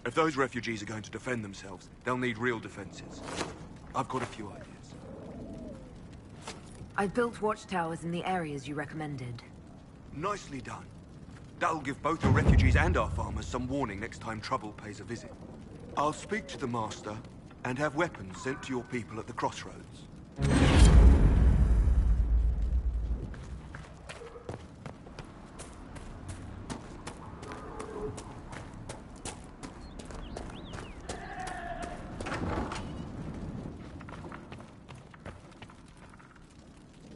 If those refugees are going to defend themselves, they'll need real defenses. I've got a few ideas. I've built watchtowers in the areas you recommended. Nicely done. That'll give both the refugees and our farmers some warning next time trouble pays a visit. I'll speak to the Master and have weapons sent to your people at the crossroads.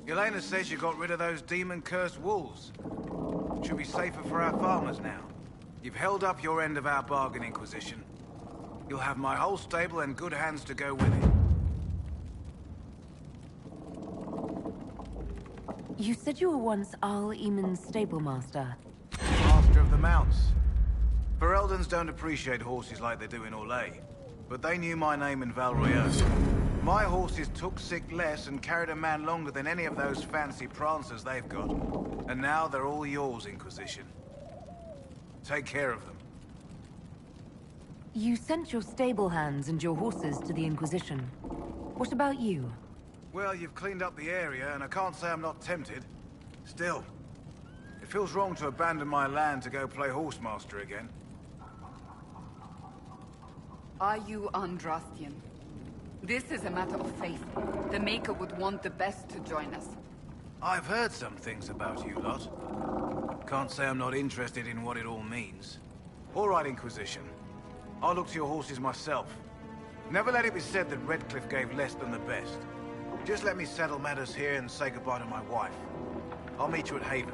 Elena says you got rid of those demon-cursed wolves. Should be safer for our farmers now. You've held up your end of our bargain, Inquisition. You'll have my whole stable and good hands to go with it. You said you were once Al Eamon's stable master. Master of the Mounts. Fereldans don't appreciate horses like they do in Orlais, but they knew my name in Val Royeaux. My horses took sick less and carried a man longer than any of those fancy prancers they've got. And now they're all yours, Inquisition. Take care of them. You sent your stable hands and your horses to the Inquisition. What about you? Well, you've cleaned up the area, and I can't say I'm not tempted. Still, it feels wrong to abandon my land to go play horsemaster again. Are you Andrastian? This is a matter of faith. The Maker would want the best to join us. I've heard some things about you lot. Can't say I'm not interested in what it all means. All right, Inquisition. I'll look to your horses myself. Never let it be said that Redcliffe gave less than the best. Just let me settle matters here and say goodbye to my wife. I'll meet you at Haven.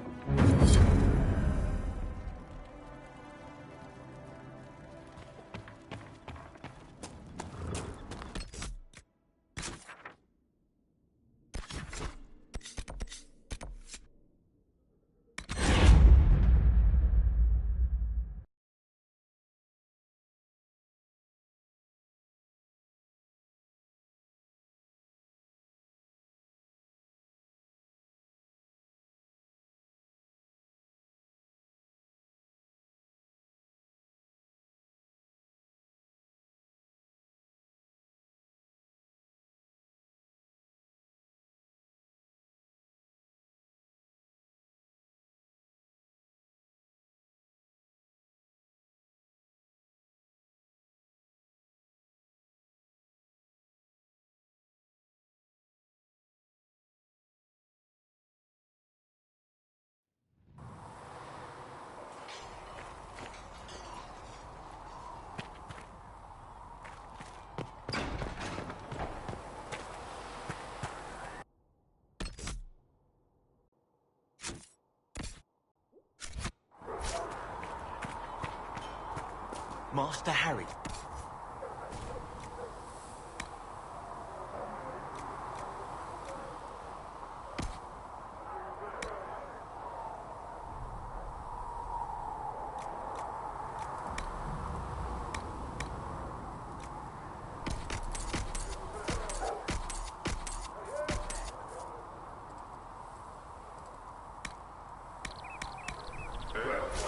Master Harry.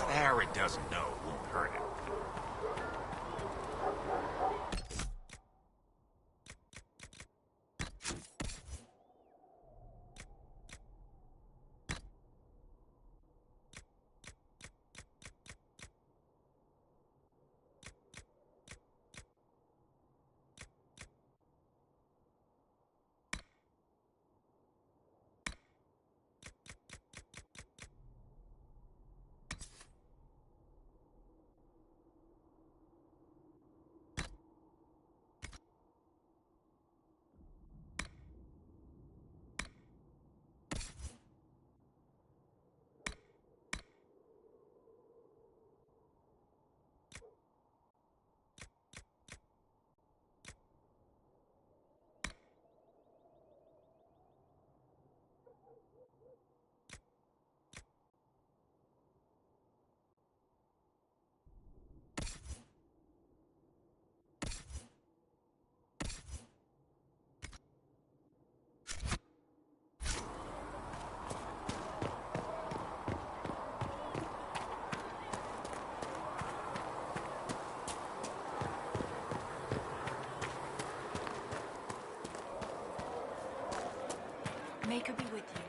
Harry doesn't know it won't hurt him. Maker be with you.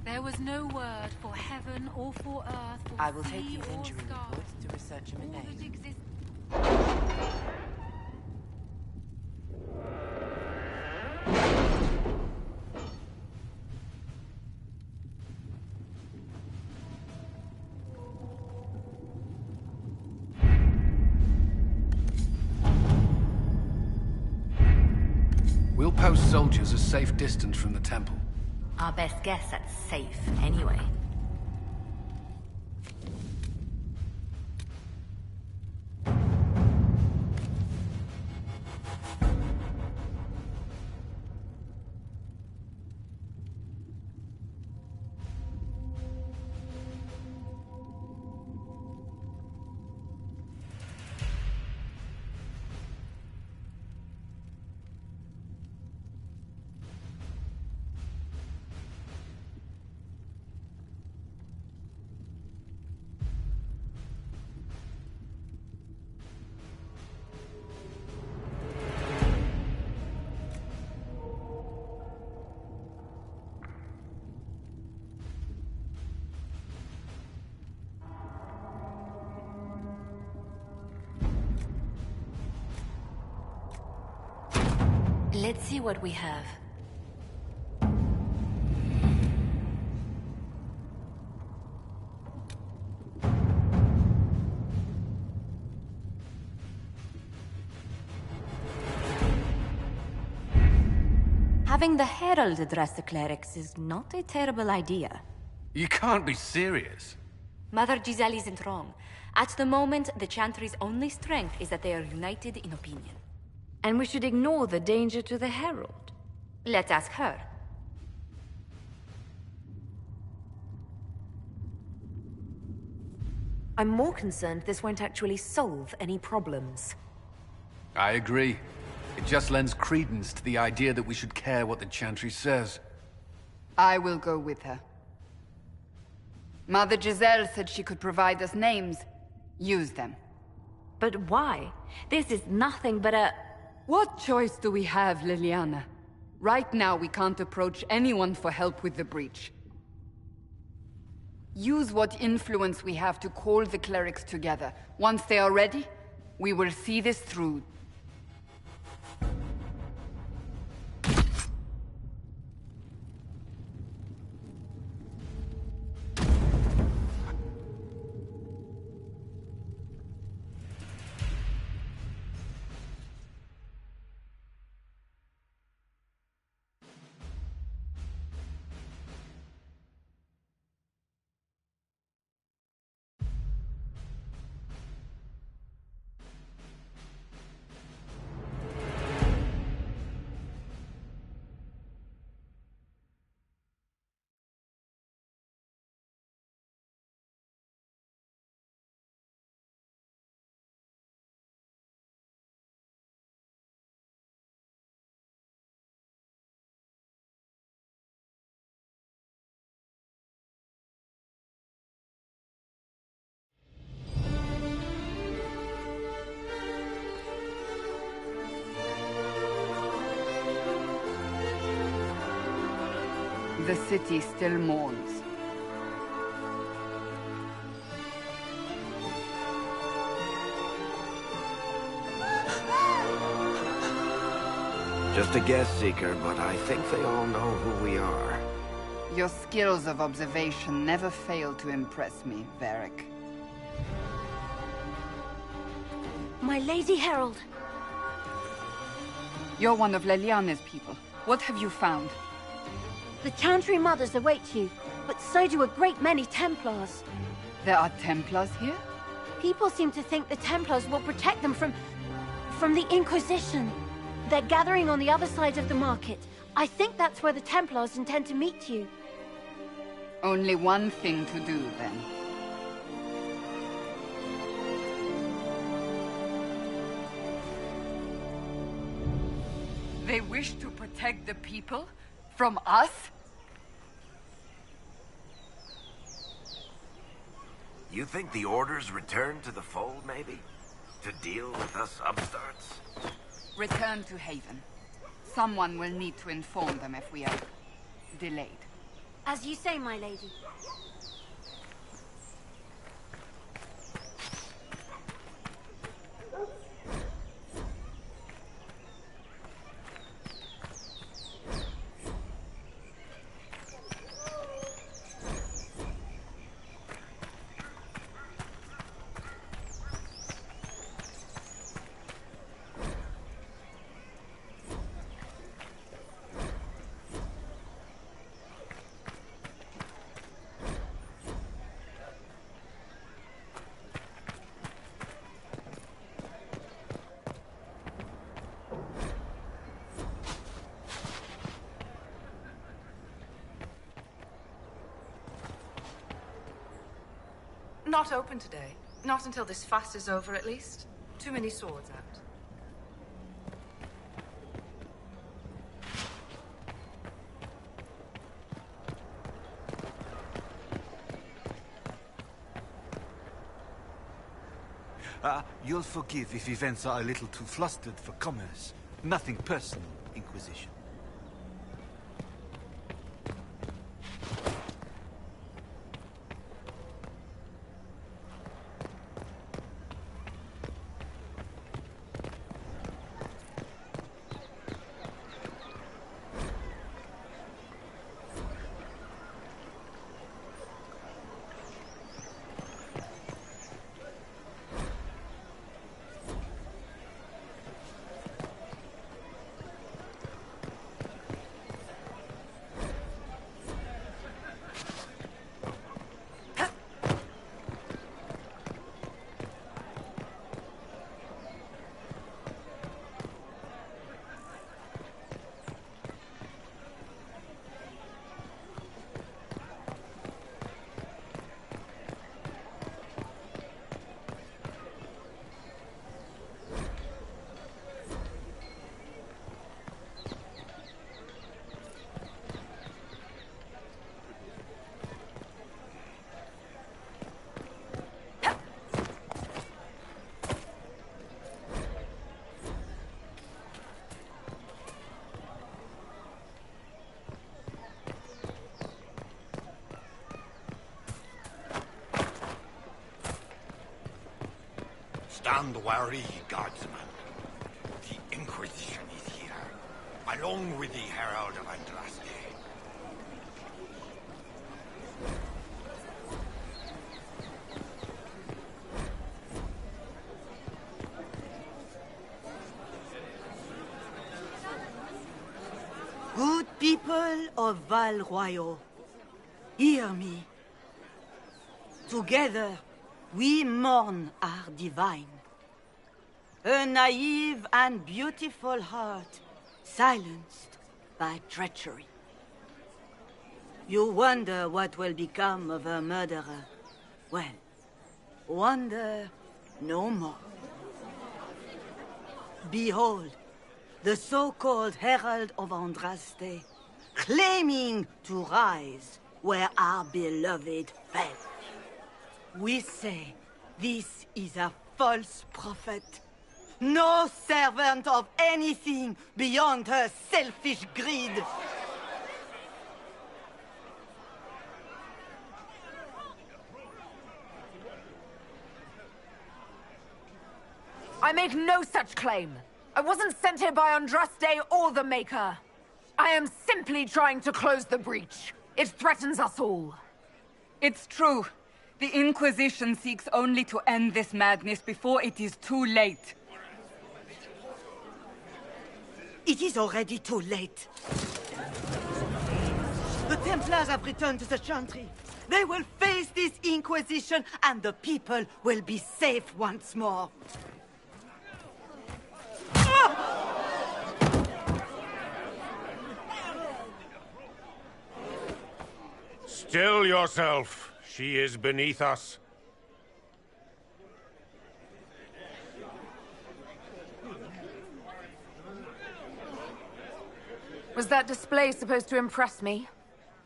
There was no word for heaven or for earth or I will take sea your or injury sky. reports to researcher All that Minay. exists. We'll post soldiers a safe distance from the temple. Our best guess at safe, anyway. Let's see what we have. Having the Herald address the clerics is not a terrible idea. You can't be serious. Mother Giselle isn't wrong. At the moment, the Chantry's only strength is that they are united in opinion. And we should ignore the danger to the Herald. Let's ask her. I'm more concerned this won't actually solve any problems. I agree. It just lends credence to the idea that we should care what the Chantry says. I will go with her. Mother Giselle said she could provide us names. Use them. But why? This is nothing but a... What choice do we have, Liliana? Right now, we can't approach anyone for help with the breach. Use what influence we have to call the clerics together. Once they are ready, we will see this through. The city still mourns. Just a guest seeker, but I think they all know who we are. Your skills of observation never fail to impress me, Varric. My Lady Herald. You're one of Leliana's people. What have you found? The Chantry Mothers await you, but so do a great many Templars. There are Templars here? People seem to think the Templars will protect them from the Inquisition. They're gathering on the other side of the market. I think that's where the Templars intend to meet you. Only one thing to do, then. They wish to protect the people? From us? You think the Order's returned to the fold, maybe? To deal with us upstarts? Return to Haven. Someone will need to inform them if we are delayed. As you say, my lady. Not open today. Not until this fast is over, at least. Too many swords out. You'll forgive if events are a little too flustered for commerce. Nothing personal, Inquisition. Stand wary, guardsman. The Inquisition is here, along with the Herald of Andraste. Good people of Val Royal, hear me. Together, we mourn our divine. A naive and beautiful heart, silenced by treachery. You wonder what will become of a murderer. Well, wonder no more. Behold, the so-called Herald of Andraste, claiming to rise where our beloved fell. We say this is a false prophet. No servant of anything beyond her selfish greed. I make no such claim. I wasn't sent here by Andraste or the Maker. I am simply trying to close the breach. It threatens us all. It's true. The Inquisition seeks only to end this madness before it is too late. It is already too late. The Templars have returned to the Chantry. They will face this Inquisition, and the people will be safe once more. Still yourself. She is beneath us. Was that display supposed to impress me?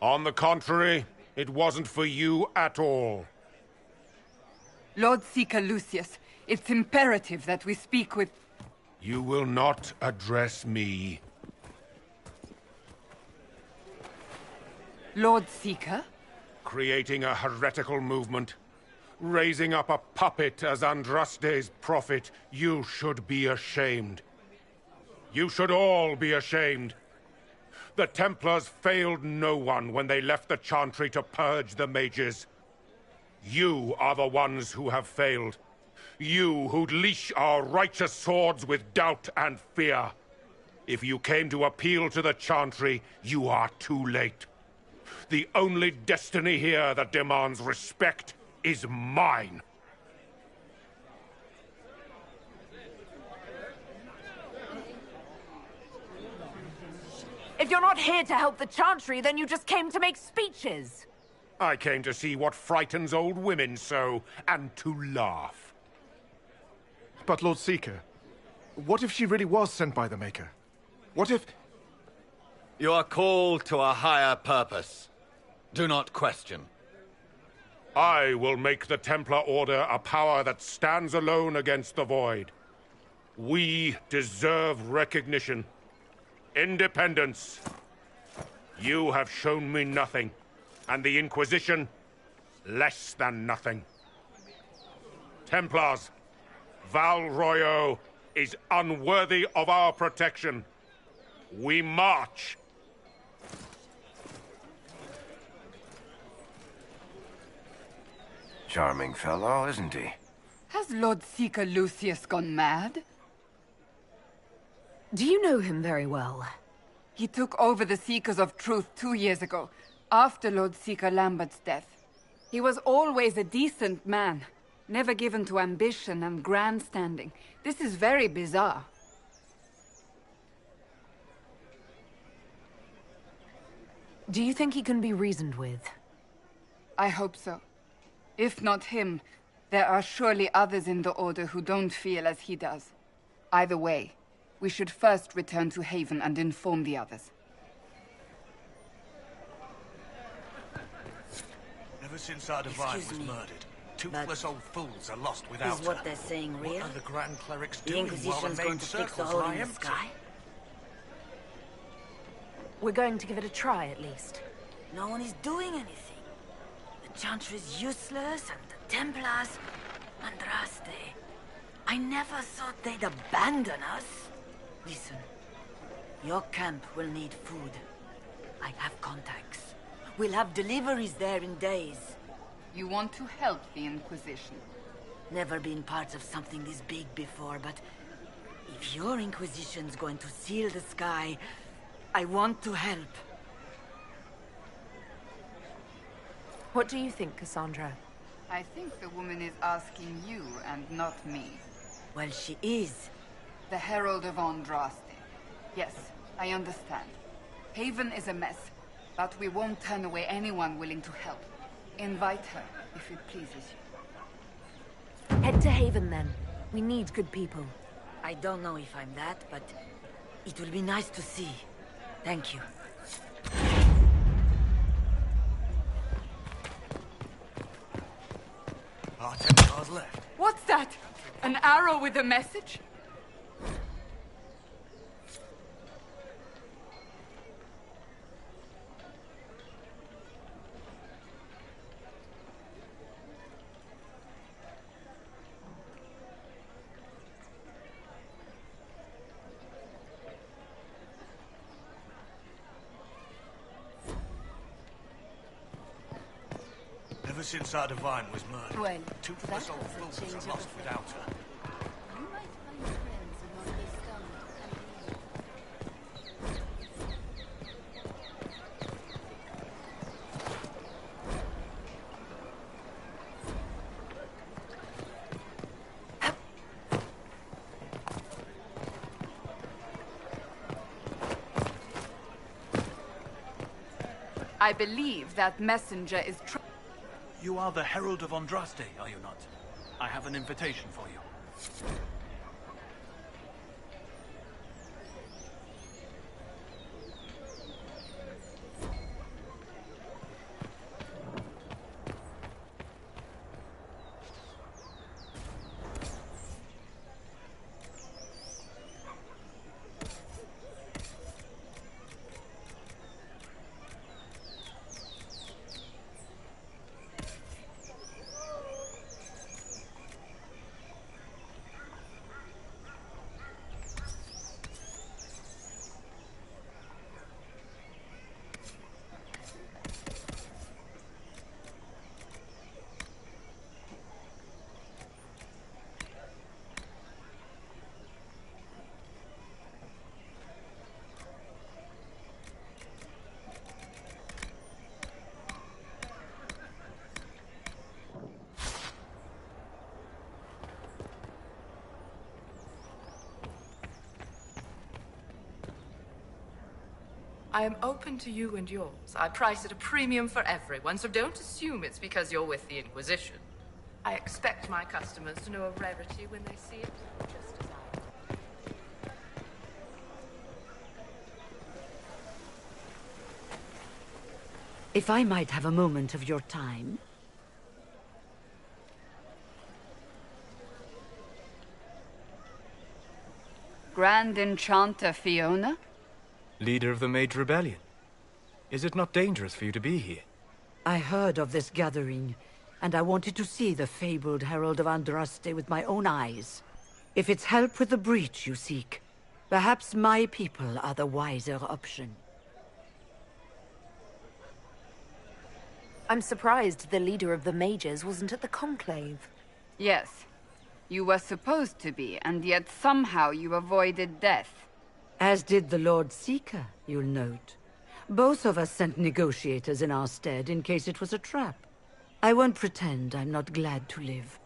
On the contrary, it wasn't for you at all. Lord Seeker Lucius, it's imperative that we speak with... You will not address me. Lord Seeker? Creating a heretical movement. Raising up a puppet as Andraste's prophet. You should be ashamed. You should all be ashamed. The Templars failed no one when they left the Chantry to purge the mages. You are the ones who have failed. You who'd leash our righteous swords with doubt and fear. If you came to appeal to the Chantry, you are too late. The only destiny here that demands respect is mine. If you're not here to help the Chantry, then you just came to make speeches. I came to see what frightens old women so, and to laugh. But Lord Seeker, what if she really was sent by the Maker? What if... You are called to a higher purpose. Do not question. I will make the Templar Order a power that stands alone against the Void. We deserve recognition. Independence. You have shown me nothing, and the Inquisition, less than nothing. Templars, Val Royo is unworthy of our protection. We march. Charming fellow, isn't he? Has Lord Seeker Lucius gone mad? Do you know him very well? He took over the Seekers of Truth 2 years ago, after Lord Seeker Lambert's death. He was always a decent man, never given to ambition and grandstanding. This is very bizarre. Do you think he can be reasoned with? I hope so. If not him, there are surely others in the Order who don't feel as he does. Either way, we should first return to Haven and inform the others. Ever since our Divine was murdered, toothless old fools are lost without Is what they're saying real? What are the Grand Clerics The doing while Inquisition's the going main to fix the circles hole lie in the empty? sky? We're going to give it a try, at least. No one is doing anything. The Chantry is useless, and the Templars... Andraste. I never thought they'd abandon us. Listen, your camp will need food. I have contacts. We'll have deliveries there in days. You want to help the Inquisition? Never been part of something this big before, but... if your Inquisition's going to seal the sky, I want to help. What do you think, Cassandra? I think the woman is asking you and not me. Well, she is. The Herald of Andraste. Yes, I understand. Haven is a mess, but we won't turn away anyone willing to help. Invite her, if it pleases you. Head to Haven, then. We need good people. I don't know if I'm that, but it will be nice to see. Thank you. Our 10 cars left. What's that? An arrow with a message? Ever since our Divine was murdered, Well, toothless old fools are lost without her. You might find friends among the stunned I believe that messenger is You are the Herald of Andraste, are you not? I have an invitation for you. I am open to you and yours. I price at a premium for everyone, so don't assume it's because you're with the Inquisition. I expect my customers to know a rarity when they see it, just as I do. If I might have a moment of your time. Grand Enchanter Fiona? Leader of the Mage Rebellion. Is it not dangerous for you to be here? I heard of this gathering, and I wanted to see the fabled Herald of Andraste with my own eyes. If it's help with the breach you seek, perhaps my people are the wiser option. I'm surprised the leader of the mages wasn't at the conclave. Yes. You were supposed to be, and yet somehow you avoided death. As did the Lord Seeker, you'll note. Both of us sent negotiators in our stead in case it was a trap. I won't pretend I'm not glad to live.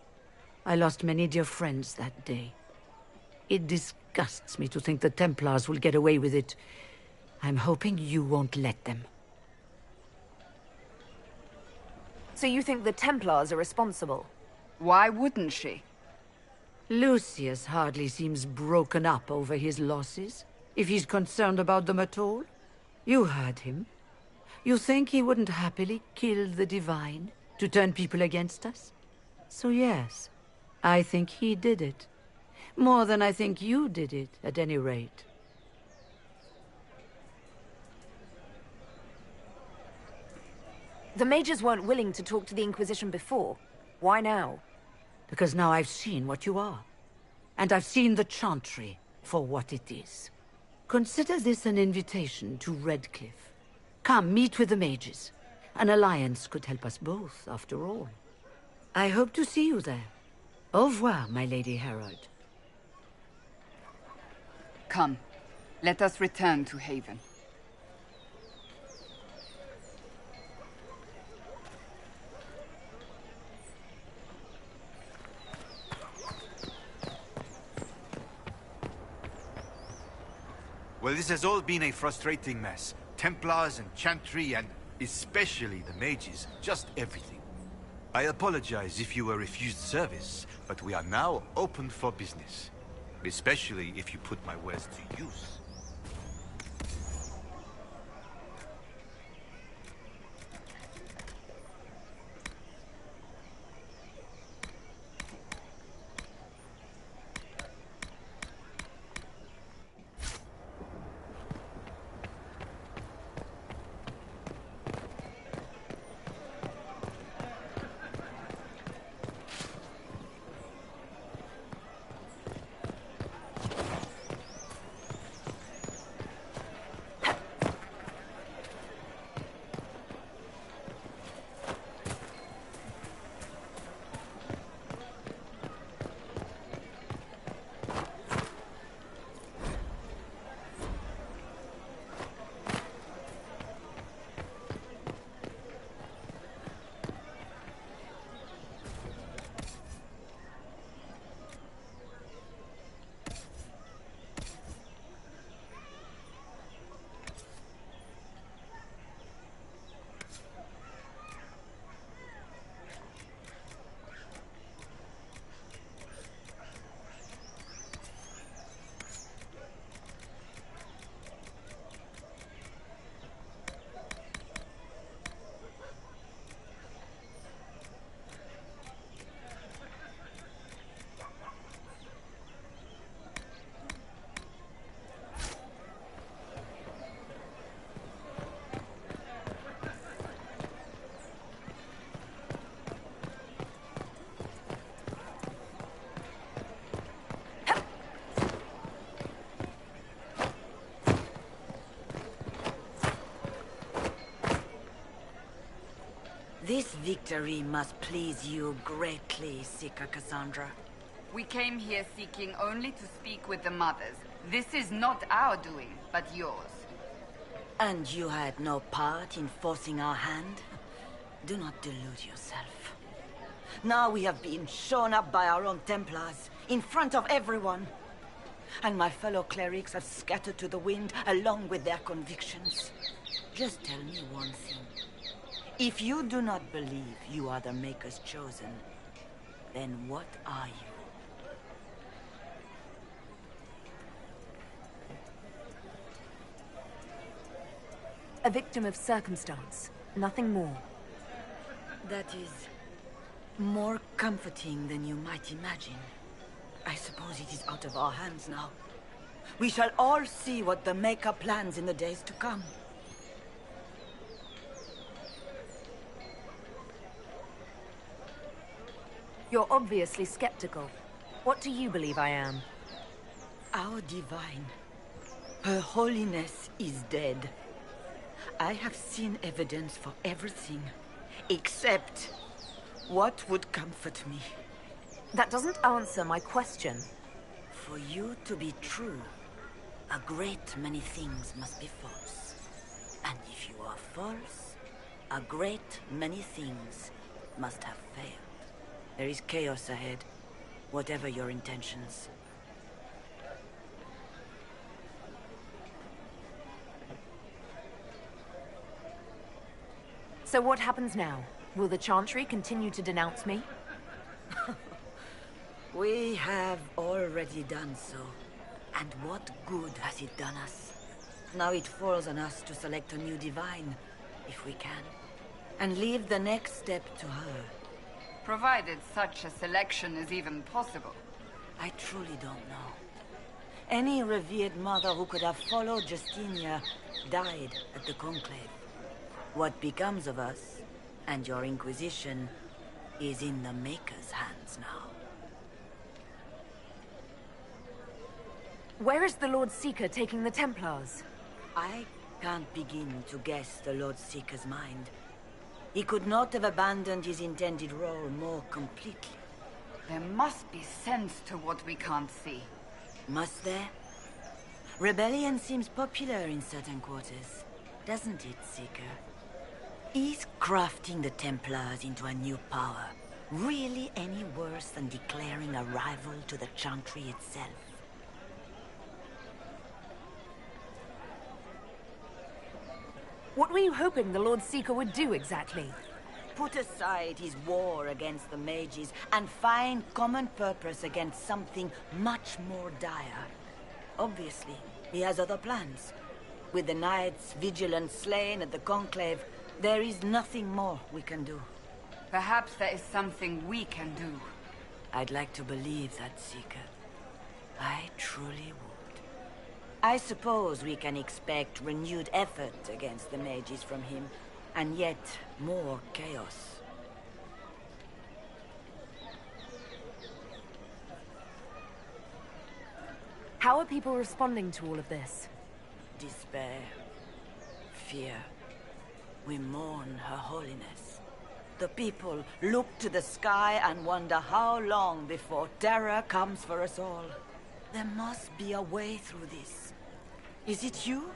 I lost many dear friends that day. It disgusts me to think the Templars will get away with it. I'm hoping you won't let them. So you think the Templars are responsible? Why wouldn't she? Lucius hardly seems broken up over his losses, if he's concerned about them at all. You heard him. You think he wouldn't happily kill the Divine to turn people against us? So yes, I think he did it. More than I think you did it, at any rate. The mages weren't willing to talk to the Inquisition before. Why now? Because now I've seen what you are. And I've seen the Chantry for what it is. Consider this an invitation to Redcliffe. Come, meet with the mages. An alliance could help us both, after all. I hope to see you there. Au revoir, my Lady Herald. Come, let us return to Haven. Well, this has all been a frustrating mess. Templars and Chantry and especially the mages. Just everything. I apologize if you were refused service, but we are now open for business. Especially if you put my wares to use. This victory must please you greatly, Seeker Cassandra. We came here seeking only to speak with the mothers. This is not our doing, but yours. And you had no part in forcing our hand? Do not delude yourself. Now we have been shown up by our own Templars, in front of everyone. and my fellow clerics have scattered to the wind along with their convictions. Just tell me one thing. If you do not believe you are the Maker's chosen, then what are you? A victim of circumstance, nothing more. That is more comforting than you might imagine. I suppose it is out of our hands now. We shall all see what the Maker plans in the days to come. You're obviously skeptical. What do you believe I am? Our divine. Her holiness is dead. I have seen evidence for everything, except what would comfort me. That doesn't answer my question. For you to be true, a great many things must be false. And if you are false, a great many things must have failed. There is chaos ahead, whatever your intentions. So what happens now? Will the Chantry continue to denounce me? We have already done so. And what good has it done us? Now it falls on us to select a new divine, if we can, and leave the next step to her. Provided such a selection is even possible. I truly don't know. Any revered mother who could have followed Justinia died at the Conclave. What becomes of us, and your Inquisition, is in the Maker's hands now. Where is the Lord Seeker taking the Templars? I can't begin to guess the Lord Seeker's mind. He could not have abandoned his intended role more completely. There must be sense to what we can't see. Must there? Rebellion seems popular in certain quarters, doesn't it, Seeker? Is crafting the Templars into a new power really any worse than declaring a rival to the Chantry itself? What were you hoping the Lord Seeker would do exactly? Put aside his war against the mages and find common purpose against something much more dire. Obviously, he has other plans. With the Knights vigilant slain at the Conclave, there is nothing more we can do. Perhaps there is something we can do. I'd like to believe that, Seeker. I truly would. I suppose we can expect renewed effort against the mages from him, and yet more chaos. How are people responding to all of this? Despair. Fear. We mourn her holiness. The people look to the sky and wonder how long before terror comes for us all. There must be a way through this. Is it you?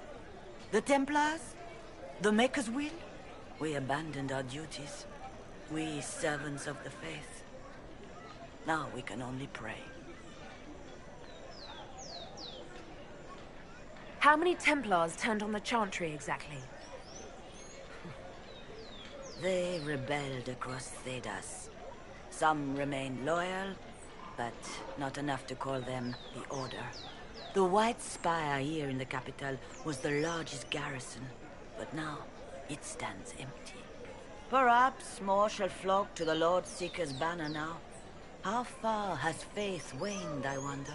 The Templars? The Maker's will? We abandoned our duties. We servants of the faith. Now we can only pray. How many Templars turned on the Chantry exactly? They rebelled across Thedas. Some remained loyal, but not enough to call them the Order. The White Spire here in the capital was the largest garrison, but now it stands empty. Perhaps more shall flock to the Lord Seeker's banner now. How far has faith waned, I wonder?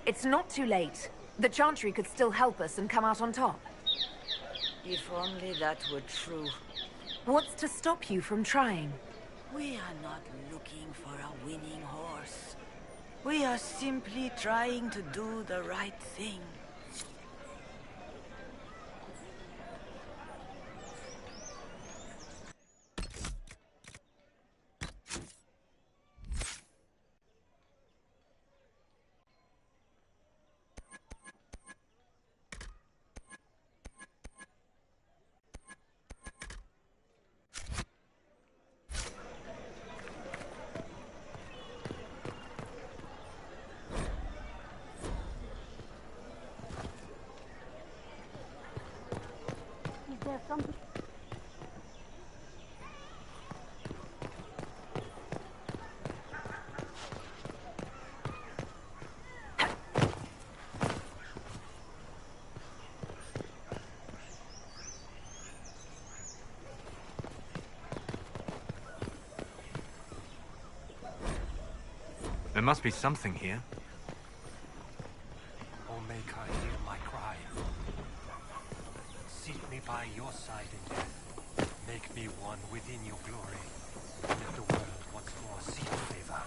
It's not too late. The Chantry could still help us and come out on top. If only that were true. What's to stop you from trying? We are not looking for a winning horse. We are simply trying to do the right thing. something. There must be something here. O Maker, hear my cry. Seat me by your side in death. Make me one within your glory. Let the world once more see your favor.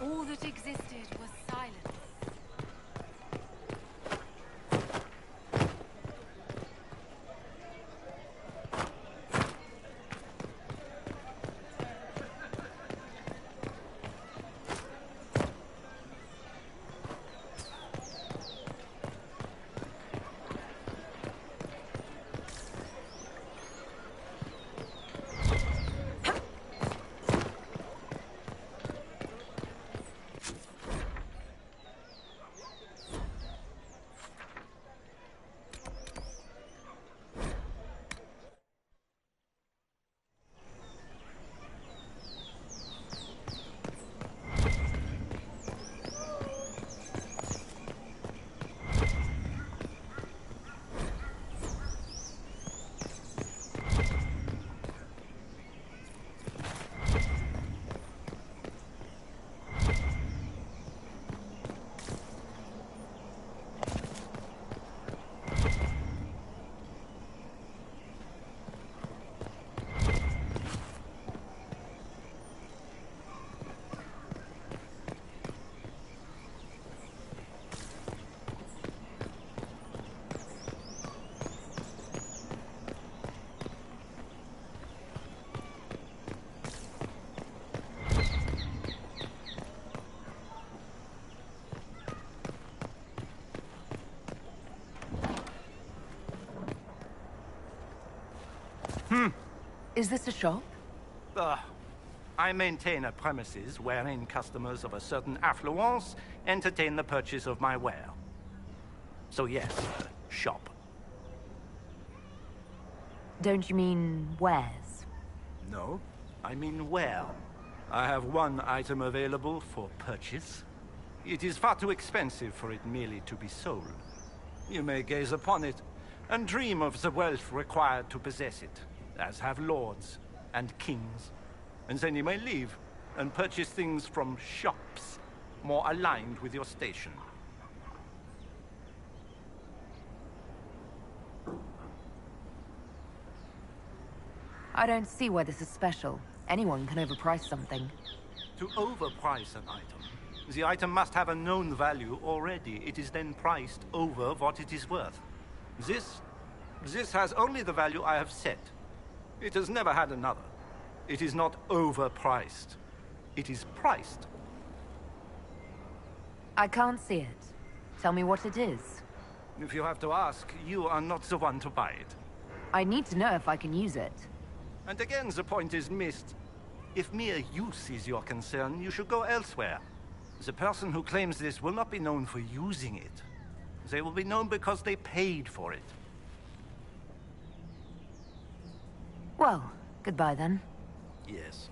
All that existed was silence. Is this a shop? I maintain a premises wherein customers of a certain affluence entertain the purchase of my ware. So yes, shop. Don't you mean wares? No, I mean ware. I have one item available for purchase. It is far too expensive for it merely to be sold. You may gaze upon it and dream of the wealth required to possess it, as have lords and kings. And then you may leave and purchase things from shops more aligned with your station. I don't see why this is special. Anyone can overprice something. To overprice an item, the item must have a known value already. It is then priced over what it is worth. This has only the value I have set. It has never had another. It is not overpriced. It is priced. I can't see it. Tell me what it is. If you have to ask, you are not the one to buy it. I need to know if I can use it. And again, the point is missed. If mere use is your concern, you should go elsewhere. The person who claims this will not be known for using it. They will be known because they paid for it. Well, goodbye then. Yes.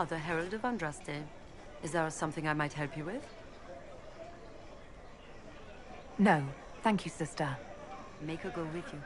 the Herald of Andraste. Is there something I might help you with? No, thank you, sister. Make her go with you.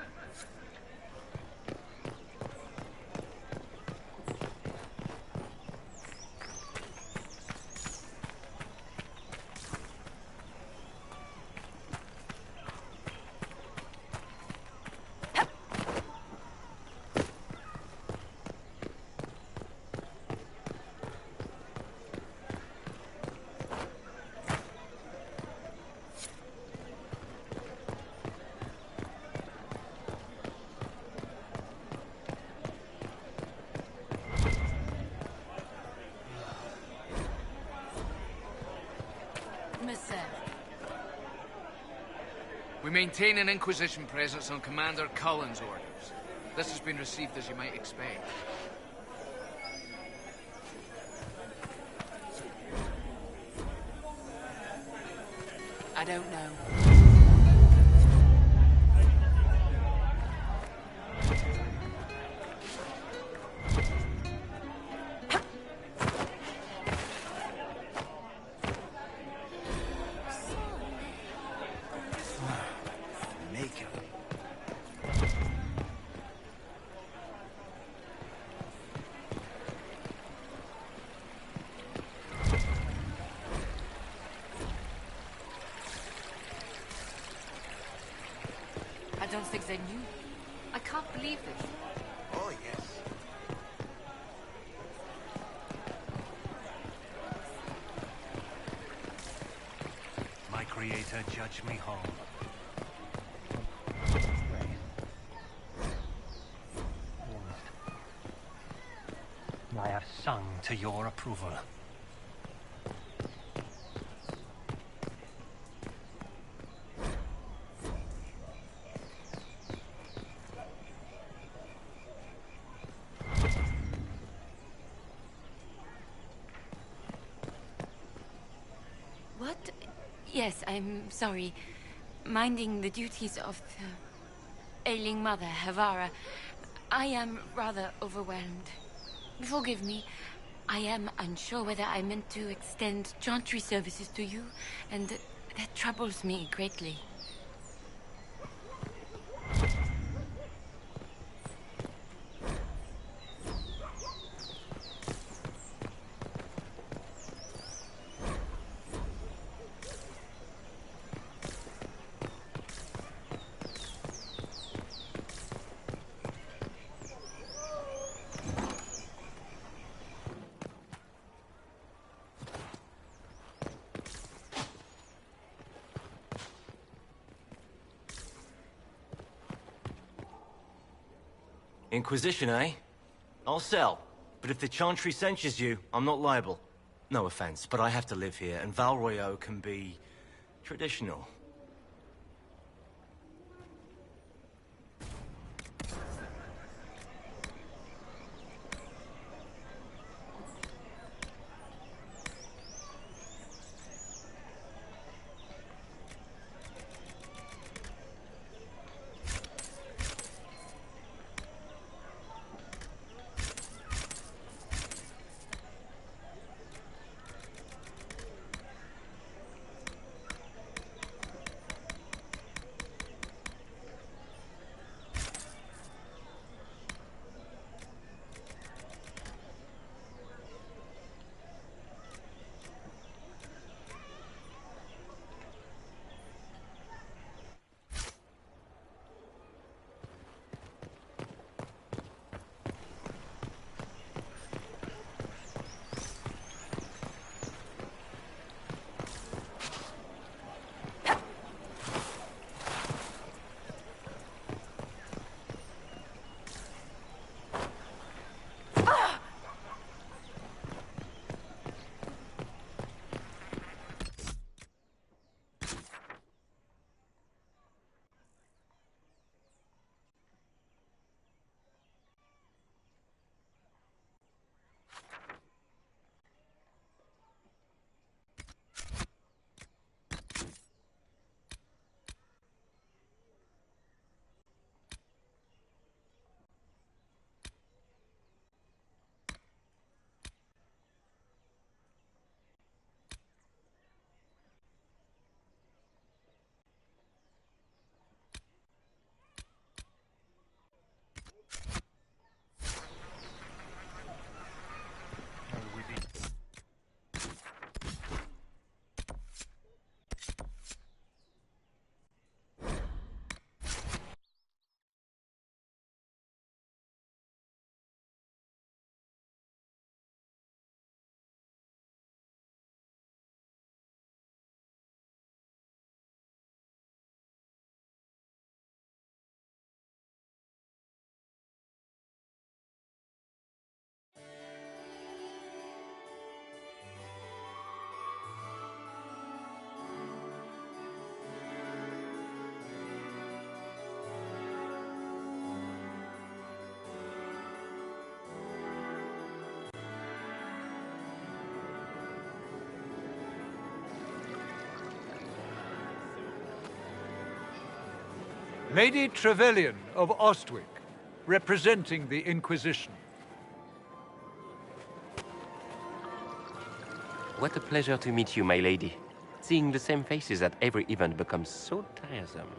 We maintain an Inquisition presence on Commander Cullen's orders. This has been received as you might expect. I don't know. I don't think they knew. I can't believe this. Oh, yes. My creator judged me home. I have sung to your approval. What? Yes, I'm sorry. Minding the duties of the ailing mother, Havara. I am rather overwhelmed. Forgive me. I am unsure whether I meant to extend chantry services to you, and that troubles me greatly. Inquisition, eh? I'll sell. But if the Chantry censures you, I'm not liable. No offense, but I have to live here, and Val Royeaux can be... traditional. Lady Trevelyan of Ostwick, representing the Inquisition. What a pleasure to meet you, my lady. Seeing the same faces at every event becomes so tiresome.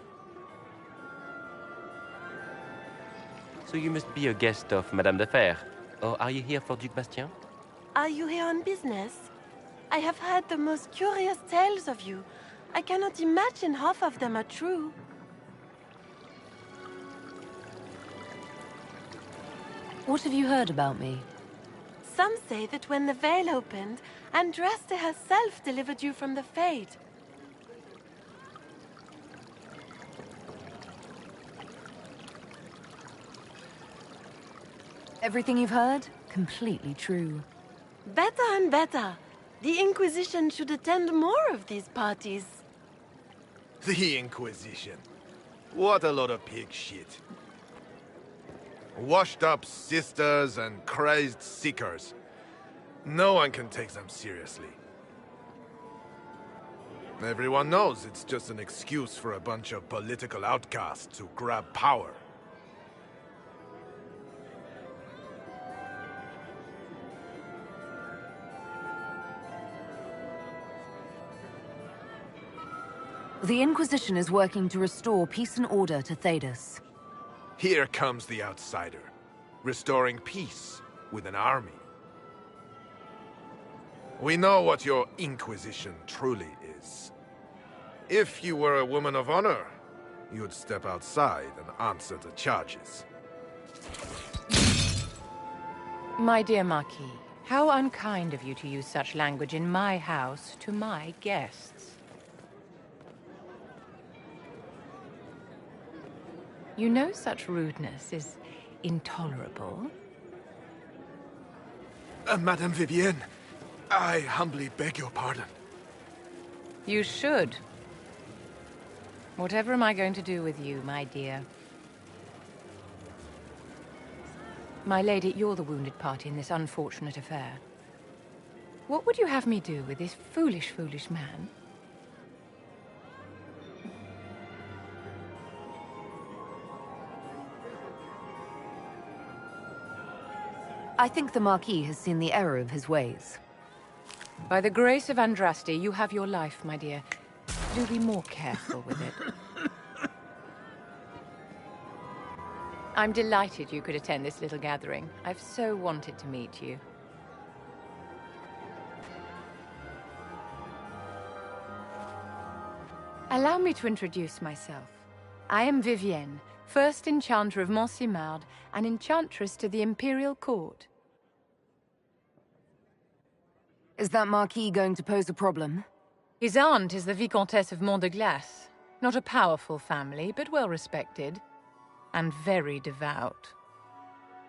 So you must be a guest of Madame de Fer, or are you here for Duc Bastien? Are you here on business? I have heard the most curious tales of you. I cannot imagine half of them are true. What have you heard about me? Some say that when the veil opened, Andraste herself delivered you from the Fate. Everything you've heard? Completely true. Better and better. The Inquisition should attend more of these parties. The Inquisition. What a lot of pig shit. Washed-up sisters and crazed seekers. No one can take them seriously. Everyone knows it's just an excuse for a bunch of political outcasts to grab power. The Inquisition is working to restore peace and order to Thedas. Here comes the outsider, restoring peace with an army. We know what your Inquisition truly is. If you were a woman of honor, you'd step outside and answer the charges. My dear Marquis, how unkind of you to use such language in my house to my guests. You know such rudeness is intolerable. Madame Vivienne, I humbly beg your pardon. You should. Whatever am I going to do with you, my dear? My lady, you're the wounded party in this unfortunate affair. What would you have me do with this foolish, foolish man? I think the Marquis has seen the error of his ways. By the grace of Andraste, you have your life, my dear. Do be more careful with it. I'm delighted you could attend this little gathering. I've so wanted to meet you. Allow me to introduce myself. I am Vivienne, first Enchanter of Montsimard and Enchantress to the Imperial Court. Is that Marquis going to pose a problem? His aunt is the Vicomtesse of Mont de Glace. Not a powerful family, but well respected. And very devout.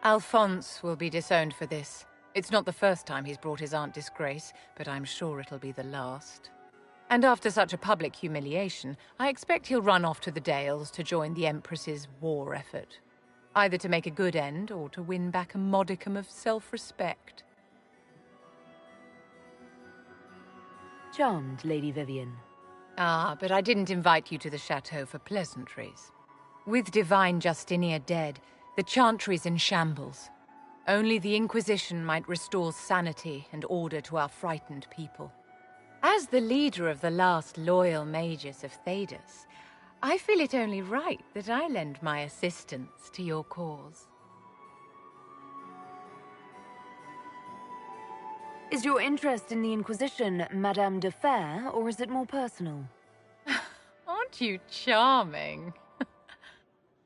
Alphonse will be disowned for this. It's not the first time he's brought his aunt disgrace, but I'm sure it'll be the last. And after such a public humiliation, I expect he'll run off to the Dales to join the Empress's war effort. Either to make a good end, or to win back a modicum of self-respect. Charmed, Lady Vivienne. Ah, but I didn't invite you to the chateau for pleasantries. With Divine Justinia dead, the Chantry's in shambles. Only the Inquisition might restore sanity and order to our frightened people. As the leader of the last loyal mages of Thedas, I feel it only right that I lend my assistance to your cause. Is your interest in the Inquisition Madame de Fer, or is it more personal? Aren't you charming?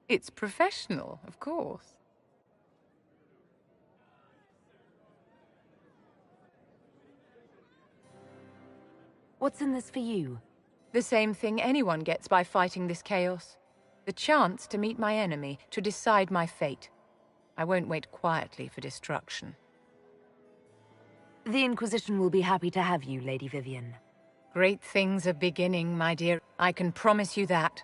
It's professional, of course. What's in this for you? The same thing anyone gets by fighting this chaos. The chance to meet my enemy, to decide my fate. I won't wait quietly for destruction. The Inquisition will be happy to have you, Lady Vivienne. Great things are beginning, my dear. I can promise you that.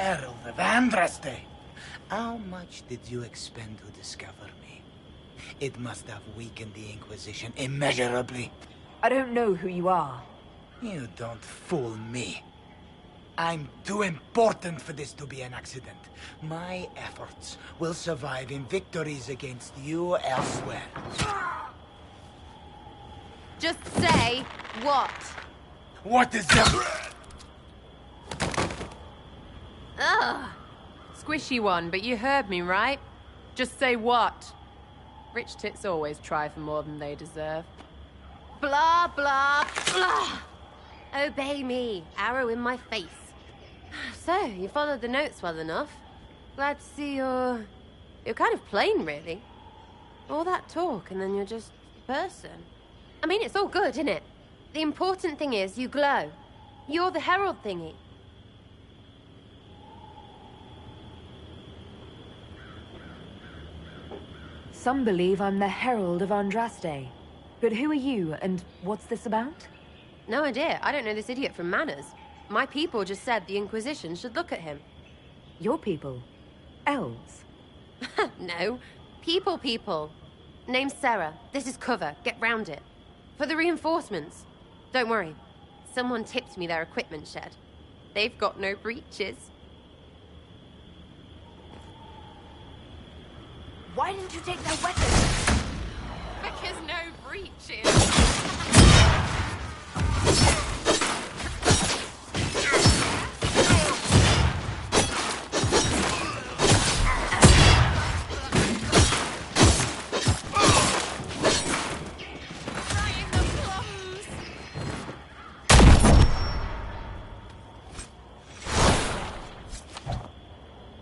Herald of Andraste. How much did you expend to discover me? It must have weakened the Inquisition immeasurably. I don't know who you are. You don't fool me. I'm too important for this to be an accident. My efforts will survive in victories against you elsewhere. Just say what? What is that? Ugh. Squishy one, but you heard me, right? Just say what? Rich tits always try for more than they deserve. Blah, blah, blah. Obey me. Arrow in my face. So, you followed the notes well enough. Glad to see you're kind of plain, really. All that talk, and then you're just a person. I mean, it's all good, isn't it? The important thing is you glow. You're the herald thingy. Some believe I'm the Herald of Andraste. But who are you, and what's this about? No idea. I don't know this idiot from Manners. My people just said the Inquisition should look at him. Your people? Elves? No. People. Name's Sarah. This is cover. Get round it. For the reinforcements. Don't worry. Someone tipped me their equipment shed. They've got no breaches. Why didn't you take their weapons? Because no breaches.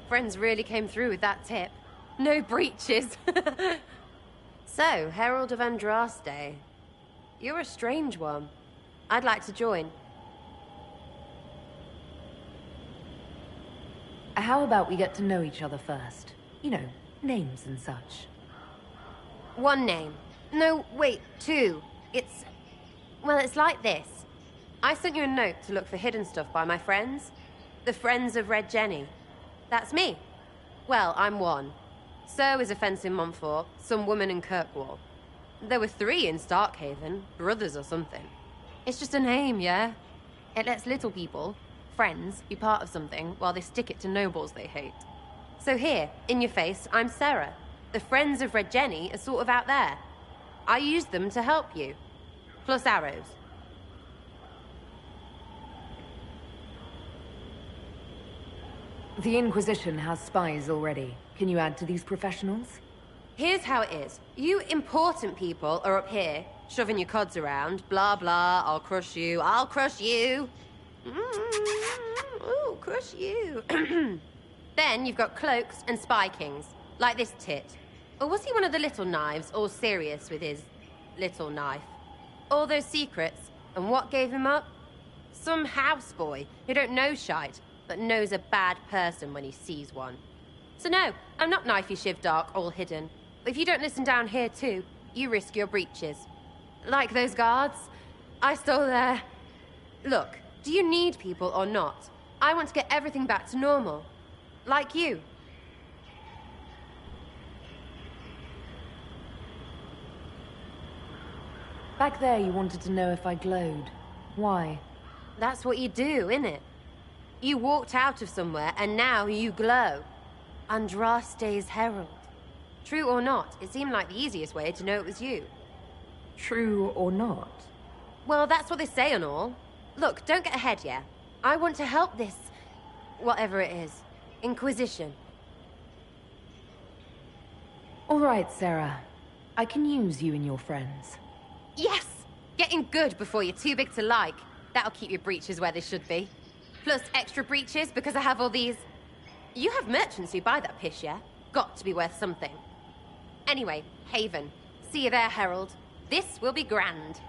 Friends really came through with that tip. No breaches. So, Herald of Andraste. You're a strange one. I'd like to join. How about we get to know each other first? You know, names and such. One name. No, wait, two. Well, it's like this. I sent you a note to look for hidden stuff by my friends. The Friends of Red Jenny. That's me. Well, I'm one. So is a fence in Montfort, some woman in Kirkwall. There were 3 in Starkhaven, brothers or something. It's just a name, yeah? It lets little people, friends, be part of something while they stick it to nobles they hate. So here, in your face, I'm Sarah. The Friends of Red Jenny are sort of out there. I use them to help you. Plus arrows. The Inquisition has spies already. Can you add to these professionals? Here's how it is. You important people are up here, shoving your cods around. Blah, blah, I'll crush you. Ooh, crush you. Then you've got cloaks and spy kings, like this tit. Or was he one of the little knives, all serious with his little knife? All those secrets, and what gave him up? Some houseboy who don't know shite, but knows a bad person when he sees one. So no, I'm not knifey shiv dark, all hidden. But if you don't listen down here too, you risk your breeches. Like those guards, I stole their... Look, do you need people or not? I want to get everything back to normal. Like you. Back there you wanted to know if I glowed. Why? That's what you do, innit? You walked out of somewhere, and now you glow. Andraste's herald. True or not, it seemed like the easiest way to know it was you. True or not? Well, that's what they say and all. Look, don't get ahead, yeah? I want to help this... whatever it is. Inquisition. All right, Sarah. I can use you and your friends. Yes! Getting good before you're too big to like. That'll keep your breeches where they should be. Plus extra breeches because I have all these... You have merchants who buy that pish, yeah? Got to be worth something. Anyway, Haven. See you there, Herald. This will be grand.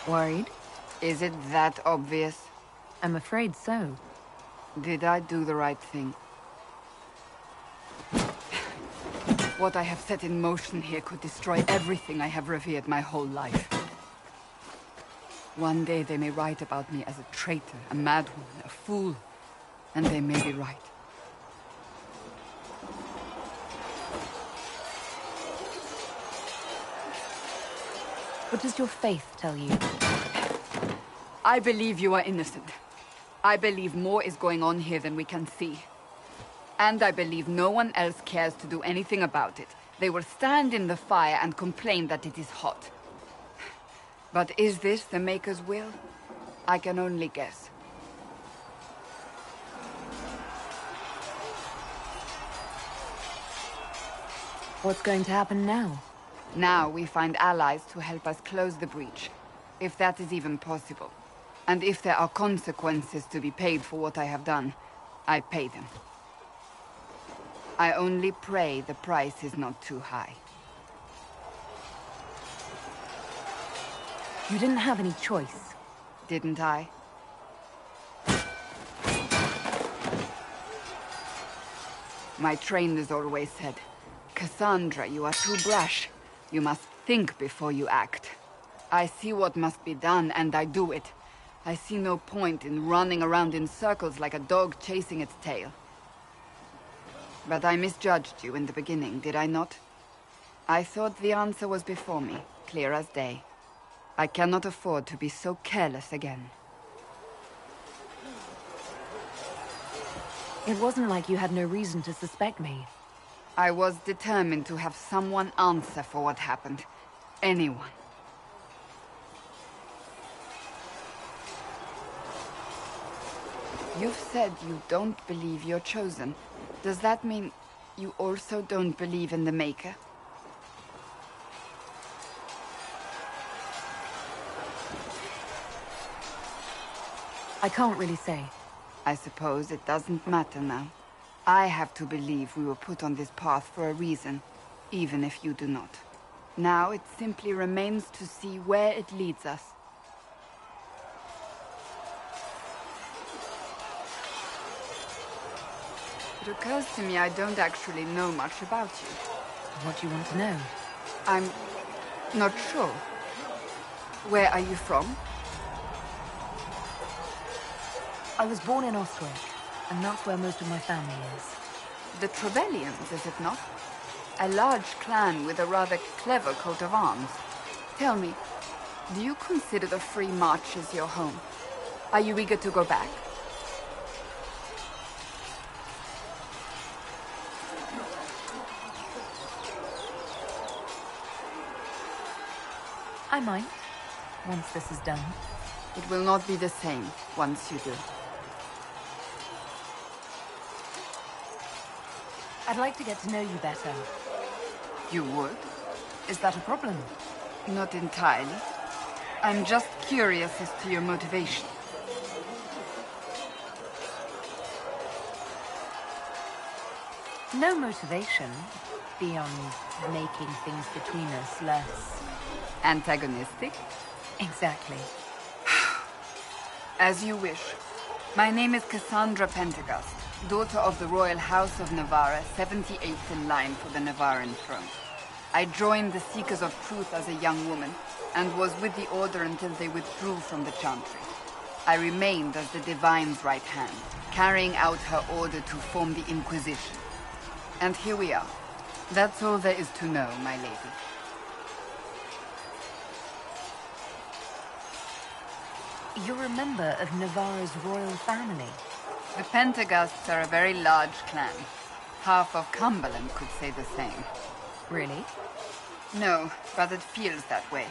Worried? Is it that obvious? I'm afraid so. Did I do the right thing? What I have set in motion here could destroy everything I have revered my whole life. One day they may write about me as a traitor, a madwoman, a fool, and they may be right. What does your faith tell you? I believe you are innocent. I believe more is going on here than we can see. And I believe no one else cares to do anything about it. They will stand in the fire and complain that it is hot. But is this the Maker's will? I can only guess. What's going to happen now? Now we find allies to help us close the breach, if that is even possible. And if there are consequences to be paid for what I have done, I pay them. I only pray the price is not too high. You didn't have any choice. Didn't I? My trainers always said, Cassandra, you are too brash. You must think before you act. I see what must be done, and I do it. I see no point in running around in circles like a dog chasing its tail. But I misjudged you in the beginning, did I not? I thought the answer was before me, clear as day. I cannot afford to be so careless again. It wasn't like you had no reason to suspect me. I was determined to have someone answer for what happened. Anyone. You've said you don't believe you're chosen. Does that mean you also don't believe in the Maker? I can't really say. I suppose it doesn't matter now. I have to believe we were put on this path for a reason, even if you do not. Now it simply remains to see where it leads us. It occurs to me I don't actually know much about you. What do you want to know? I'm not sure. Where are you from? I was born in Ostwick, and that's where most of my family is. The Trevelyan's, is it not? A large clan with a rather clever coat of arms. Tell me, do you consider the Free Marches your home? Are you eager to go back? I might, once this is done. It will not be the same once you do. I'd like to get to know you better. You would? Is that a problem? Not entirely. I'm just curious as to your motivation. No motivation, beyond making things between us less... antagonistic? Exactly. As you wish. My name is Cassandra Pendergast, daughter of the Royal House of Navarra, 78th in line for the Navarran throne. I joined the Seekers of Truth as a young woman, and was with the Order until they withdrew from the Chantry. I remained as the Divine's right hand, carrying out her order to form the Inquisition. And here we are. That's all there is to know, my lady. You're a member of Navarra's royal family. The Pendergasts are a very large clan. Half of Cumberland could say the same. Really? No, but it feels that way.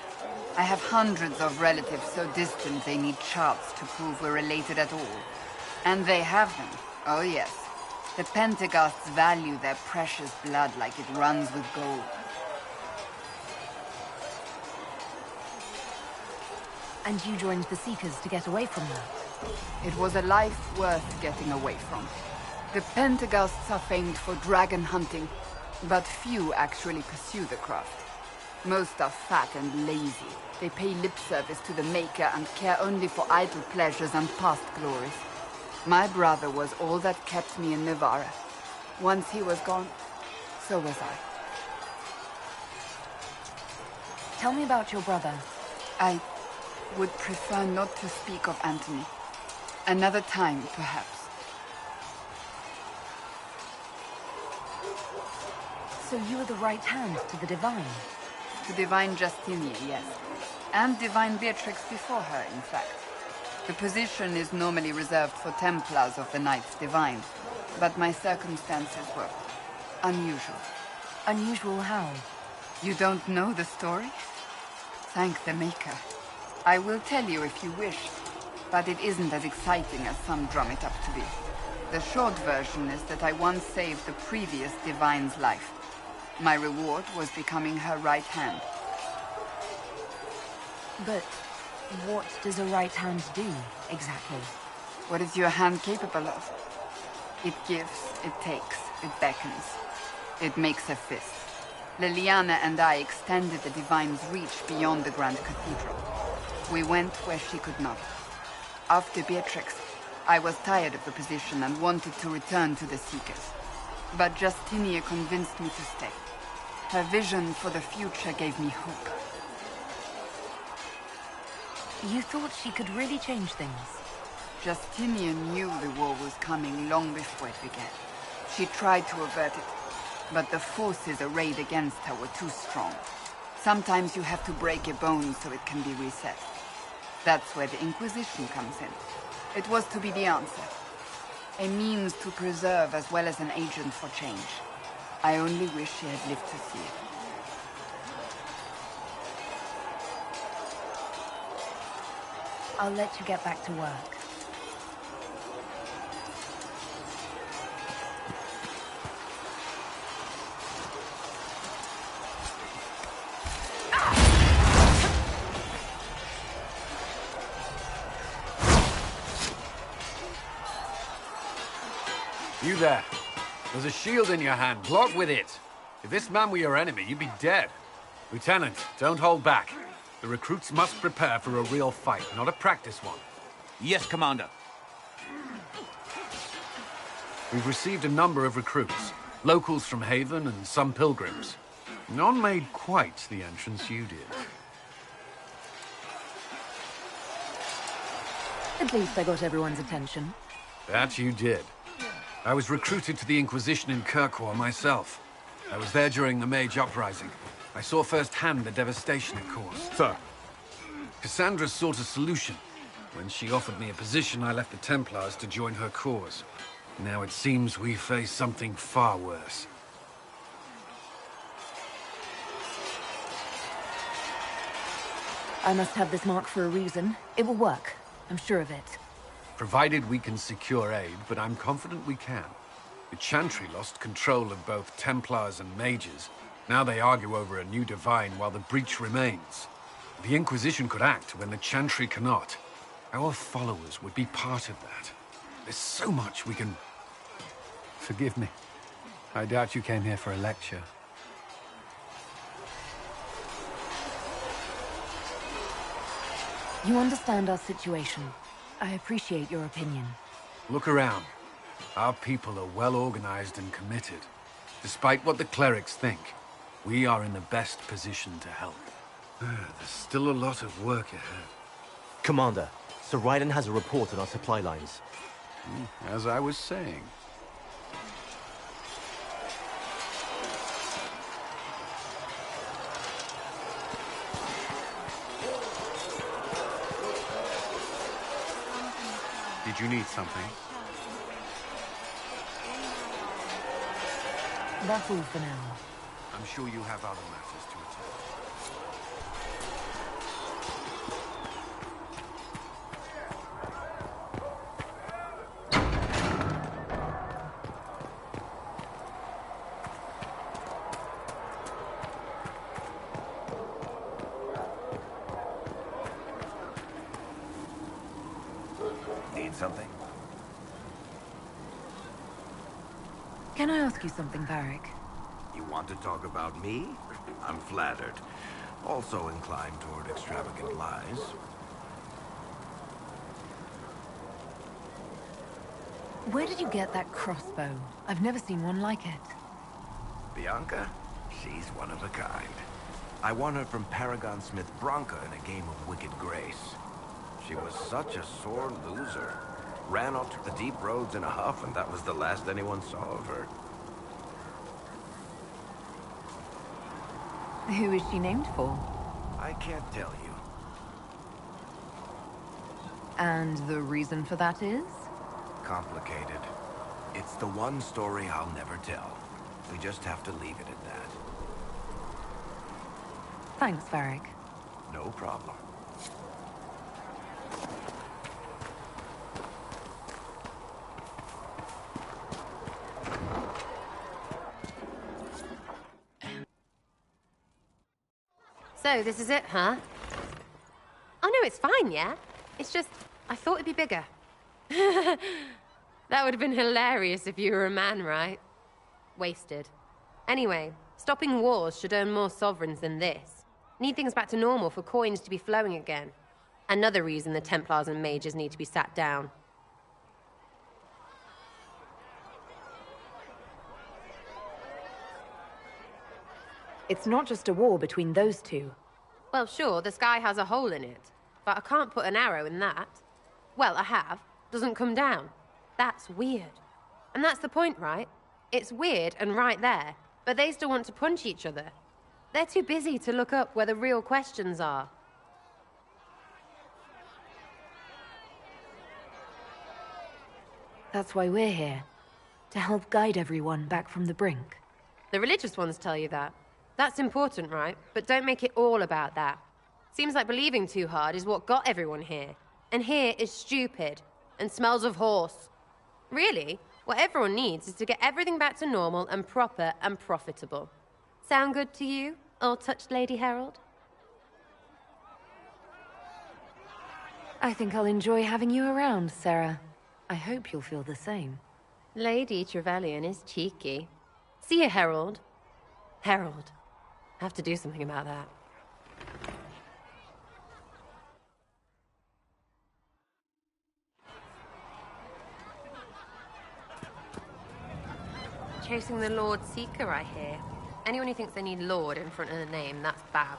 I have hundreds of relatives so distant they need charts to prove we're related at all. And they have them. Oh yes. The Pendergasts value their precious blood like it runs with gold. And you joined the Seekers to get away from that? It was a life worth getting away from. The Pendergasts are famed for dragon hunting, but few actually pursue the craft. Most are fat and lazy. They pay lip service to the Maker and care only for idle pleasures and past glories. My brother was all that kept me in Navarra. Once he was gone, so was I. Tell me about your brother. I would prefer not to speak of Anthony. Another time, perhaps. So you were the right hand to the Divine? To Divine Justinia, yes. And Divine Beatrix before her, in fact. The position is normally reserved for Templars of the Knights Divine, but my circumstances were unusual. Unusual how? You don't know the story? Thank the Maker. I will tell you if you wish, but it isn't as exciting as some drum it up to be. The short version is that I once saved the previous Divine's life. My reward was becoming her right hand. But what does a right hand do, exactly? What is your hand capable of? It gives, it takes, it beckons. It makes a fist. Liliana and I extended the Divine's reach beyond the Grand Cathedral. We went where she could not. After Beatrix, I was tired of the position and wanted to return to the Seekers. But Justinia convinced me to stay. Her vision for the future gave me hope. You thought she could really change things? Justinian knew the war was coming long before it began. She tried to avert it, but the forces arrayed against her were too strong. Sometimes you have to break a bone so it can be reset. That's where the Inquisition comes in. It was to be the answer. A means to preserve as well as an agent for change. I only wish she had lived to see it. I'll let you get back to work. You there. There's a shield in your hand. Block with it. If this man were your enemy, you'd be dead. Lieutenant, don't hold back. The recruits must prepare for a real fight, not a practice one. Yes, Commander. We've received a number of recruits. Locals from Haven and some pilgrims. None made quite the entrance you did. At least I got everyone's attention. That you did. I was recruited to the Inquisition in Kirkwall myself. I was there during the Mage Uprising. I saw firsthand the devastation it caused. Sir. Cassandra sought a solution. When she offered me a position, I left the Templars to join her cause. Now it seems we face something far worse. I must have this mark for a reason. It will work. I'm sure of it. Provided we can secure aid, but I'm confident we can. The Chantry lost control of both Templars and Mages. Now they argue over a new Divine while the breach remains. The Inquisition could act when the Chantry cannot. Our followers would be part of that. There's so much we can... Forgive me. I doubt you came here for a lecture. You understand our situation. I appreciate your opinion. Look around. Our people are well organized and committed. Despite what the clerics think, we are in the best position to help. There's still a lot of work ahead. Commander, Sir Raiden has a report on our supply lines. As I was saying. Did you need something? That's all for now. I'm sure you have other matters to attend. Need something? Can I ask you something, Varric? You want to talk about me? I'm flattered. Also inclined toward extravagant lies. Where did you get that crossbow? I've never seen one like it. Bianca? She's one of a kind. I won her from Paragon Smith Bronca in a game of Wicked Grace. She was such a sore loser. Ran off the deep roads in a huff, and that was the last anyone saw of her. Who is she named for? I can't tell you. And the reason for that is? Complicated. It's the one story I'll never tell. We just have to leave it at that. Thanks, Varric. No problem. So, this is it, huh? Oh no, it's fine, yeah? It's just, I thought it'd be bigger. That would have been hilarious if you were a man, right? Wasted. Anyway, stopping wars should earn more sovereigns than this. Need things back to normal for coins to be flowing again. Another reason the Templars and mages need to be sat down. It's not just a war between those two. Well, sure, the sky has a hole in it, but I can't put an arrow in that. Well, I have. Doesn't come down. That's weird. And that's the point, right? It's weird and right there, but they still want to punch each other. They're too busy to look up where the real questions are. That's why we're here. To help guide everyone back from the brink. The religious ones tell you that. That's important, right? But don't make it all about that. Seems like believing too hard is what got everyone here. And here is stupid. And smells of horse. Really, what everyone needs is to get everything back to normal and proper and profitable. Sound good to you, all-touched Lady Herald? I think I'll enjoy having you around, Sarah. I hope you'll feel the same. Lady Trevelyan is cheeky. See you, Herald. Herald. I have to do something about that. Chasing the Lord Seeker, I hear. Anyone who thinks they need Lord in front of the name, that's bad.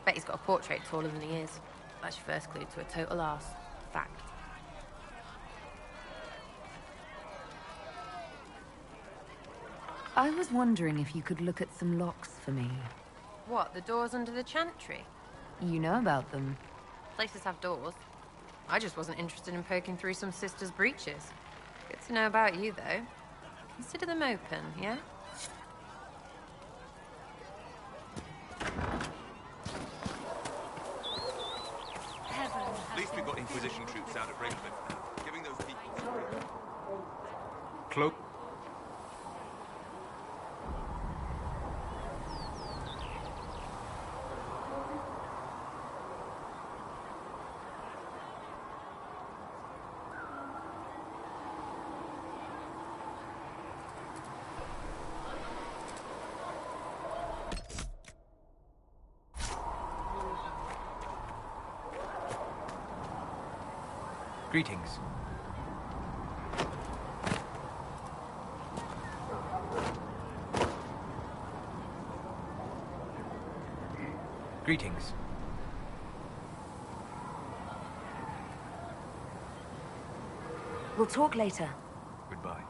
Bet he's got a portrait taller than he is. That's your first clue to a total arse. Fact. I was wondering if you could look at some locks for me. What, the doors under the chantry? You know about them. Places have doors. I just wasn't interested in poking through some sister's breeches. Good to know about you, though. Consider them open, yeah? At least we've got Inquisition troops out of Redcliffe now, giving those people... Cloak. Greetings. Greetings. We'll talk later. Goodbye.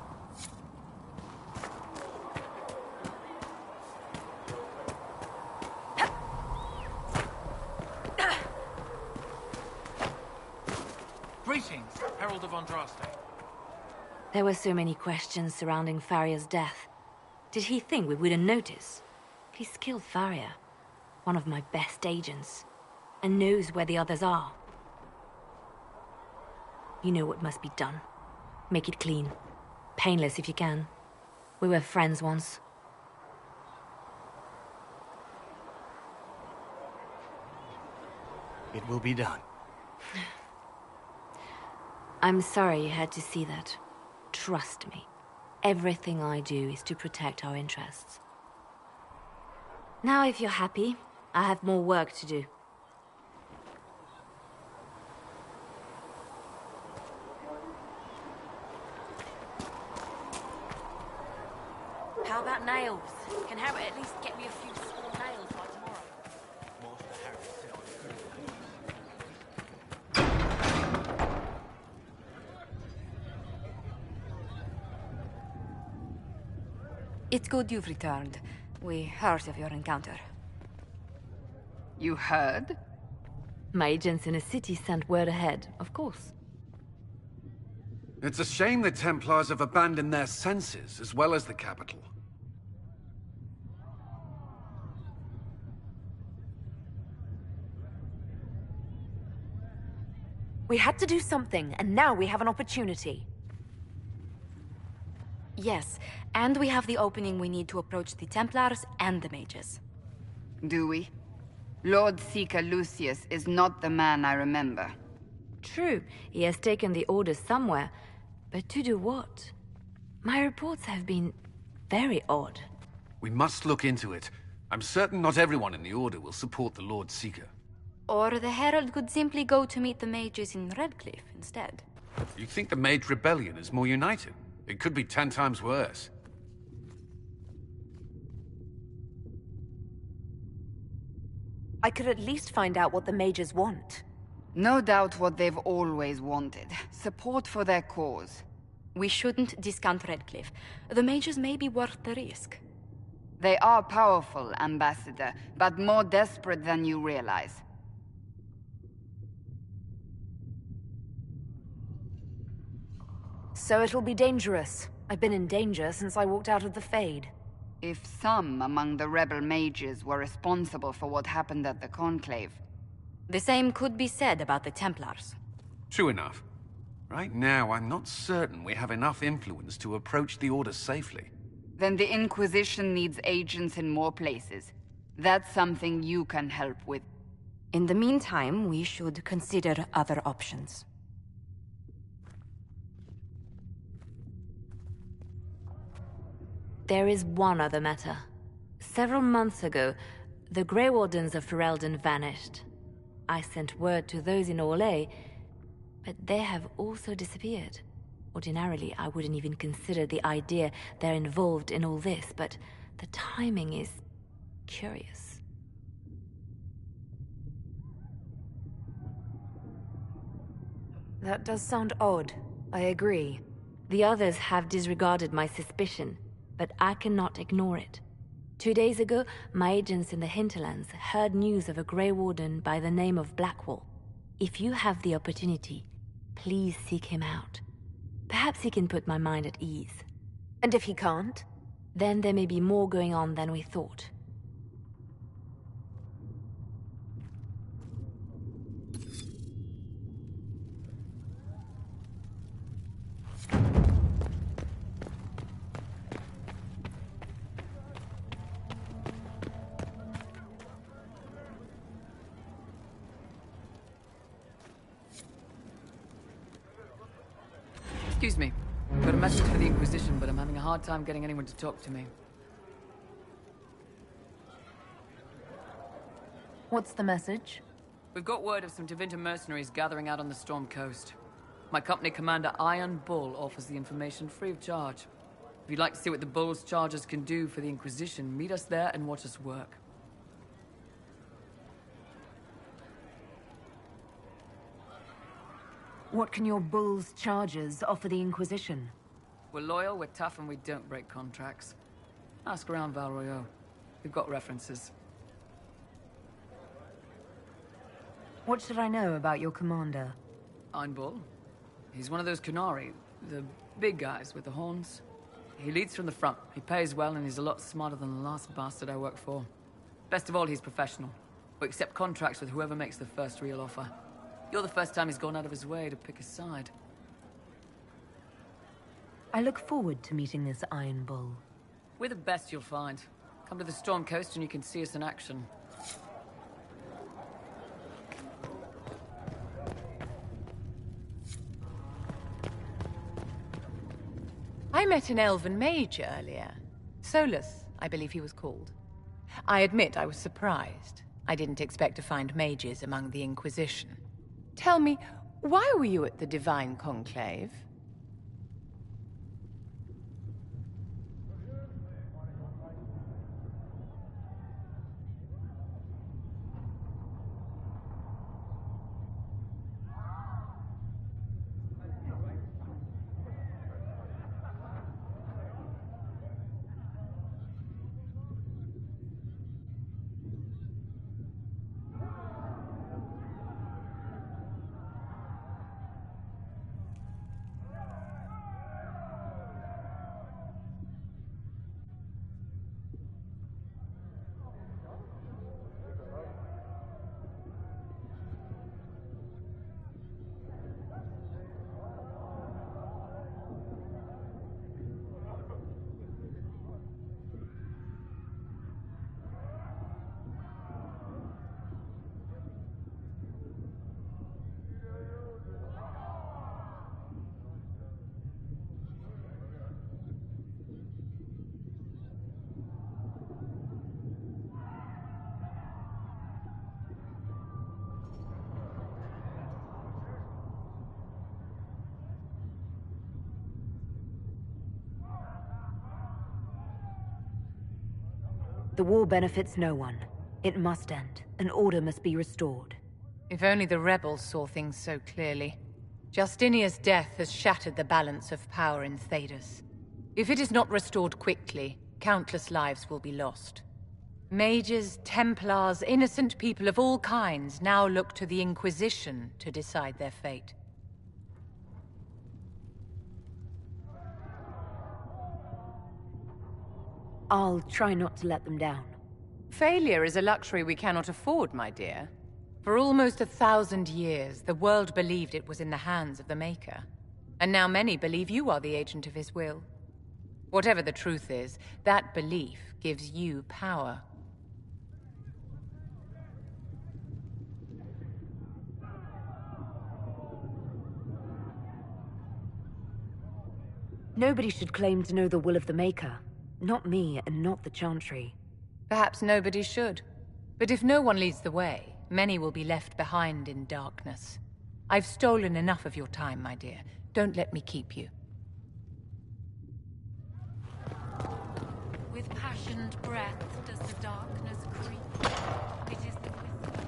Greetings, Herald of Andraste. There were so many questions surrounding Faria's death. Did he think we wouldn't notice? He's killed Faria, one of my best agents, and knows where the others are. You know what must be done. Make it clean. Painless if you can. We were friends once. It will be done. I'm sorry you had to see that. Trust me. Everything I do is to protect our interests. Now if you're happy, I have more work to do. How about nails? Can Harry at least get me a few small nails by tomorrow? It's good you've returned. We heard of your encounter. You heard? My agents in the city sent word ahead, of course. It's a shame the Templars have abandoned their senses, as well as the capital. We had to do something, and now we have an opportunity. Yes, and we have the opening we need to approach the Templars and the mages. Do we? Lord Seeker Lucius is not the man I remember. True, he has taken the orders somewhere, but to do what? My reports have been very odd. We must look into it. I'm certain not everyone in the Order will support the Lord Seeker. Or the Herald could simply go to meet the mages in Redcliffe instead. You think the Mage Rebellion is more united? It could be 10 times worse. I could at least find out what the mages want. No doubt what they've always wanted. Support for their cause. We shouldn't discount Redcliffe. The mages may be worth the risk. They are powerful, Ambassador, but more desperate than you realize. So it'll be dangerous. I've been in danger since I walked out of the Fade. If some among the rebel mages were responsible for what happened at the Conclave... The same could be said about the Templars. True enough. Right now, I'm not certain we have enough influence to approach the Order safely. Then the Inquisition needs agents in more places. That's something you can help with. In the meantime, we should consider other options. There is one other matter. Several months ago, the Grey Wardens of Ferelden vanished. I sent word to those in Orlais, but they have also disappeared. Ordinarily, I wouldn't even consider the idea they're involved in all this, but the timing is curious. That does sound odd. I agree. The others have disregarded my suspicion, but I cannot ignore it. 2 days ago, my agents in the hinterlands heard news of a Grey Warden by the name of Blackwall. If you have the opportunity, please seek him out. Perhaps he can put my mind at ease. And if he can't? Then there may be more going on than we thought. Excuse me. I've got a message for the Inquisition, but I'm having a hard time getting anyone to talk to me. What's the message? We've got word of some Tevinter mercenaries gathering out on the Storm Coast. My company commander, Iron Bull, offers the information free of charge. If you'd like to see what the Bull's charges can do for the Inquisition, meet us there and watch us work. What can your Bull's charges offer the Inquisition? We're loyal, we're tough, and we don't break contracts. Ask around Val Royeaux. We've got references. What should I know about your commander? Iron Bull. He's one of those Kunari, the big guys with the horns. He leads from the front, he pays well, and he's a lot smarter than the last bastard I worked for. Best of all, he's professional. We accept contracts with whoever makes the first real offer. You're the first time he's gone out of his way to pick a side. I look forward to meeting this Iron Bull. We're the best you'll find. Come to the Storm Coast and you can see us in action. I met an elven mage earlier. Solus, I believe he was called. I admit I was surprised. I didn't expect to find mages among the Inquisition. Tell me, why were you at the Divine Conclave? The war benefits no one. It must end, and order must be restored. If only the rebels saw things so clearly. Justinia's death has shattered the balance of power in Thedas. If it is not restored quickly, countless lives will be lost. Mages, Templars, innocent people of all kinds now look to the Inquisition to decide their fate. I'll try not to let them down. Failure is a luxury we cannot afford, my dear. For almost 1,000 years, the world believed it was in the hands of the Maker. And now many believe you are the agent of his will. Whatever the truth is, that belief gives you power. Nobody should claim to know the will of the Maker. Not me, and not the Chantry. Perhaps nobody should. But if no one leads the way, many will be left behind in darkness. I've stolen enough of your time, my dear. Don't let me keep you. With passionate breath does the darkness creep. It is the whisper.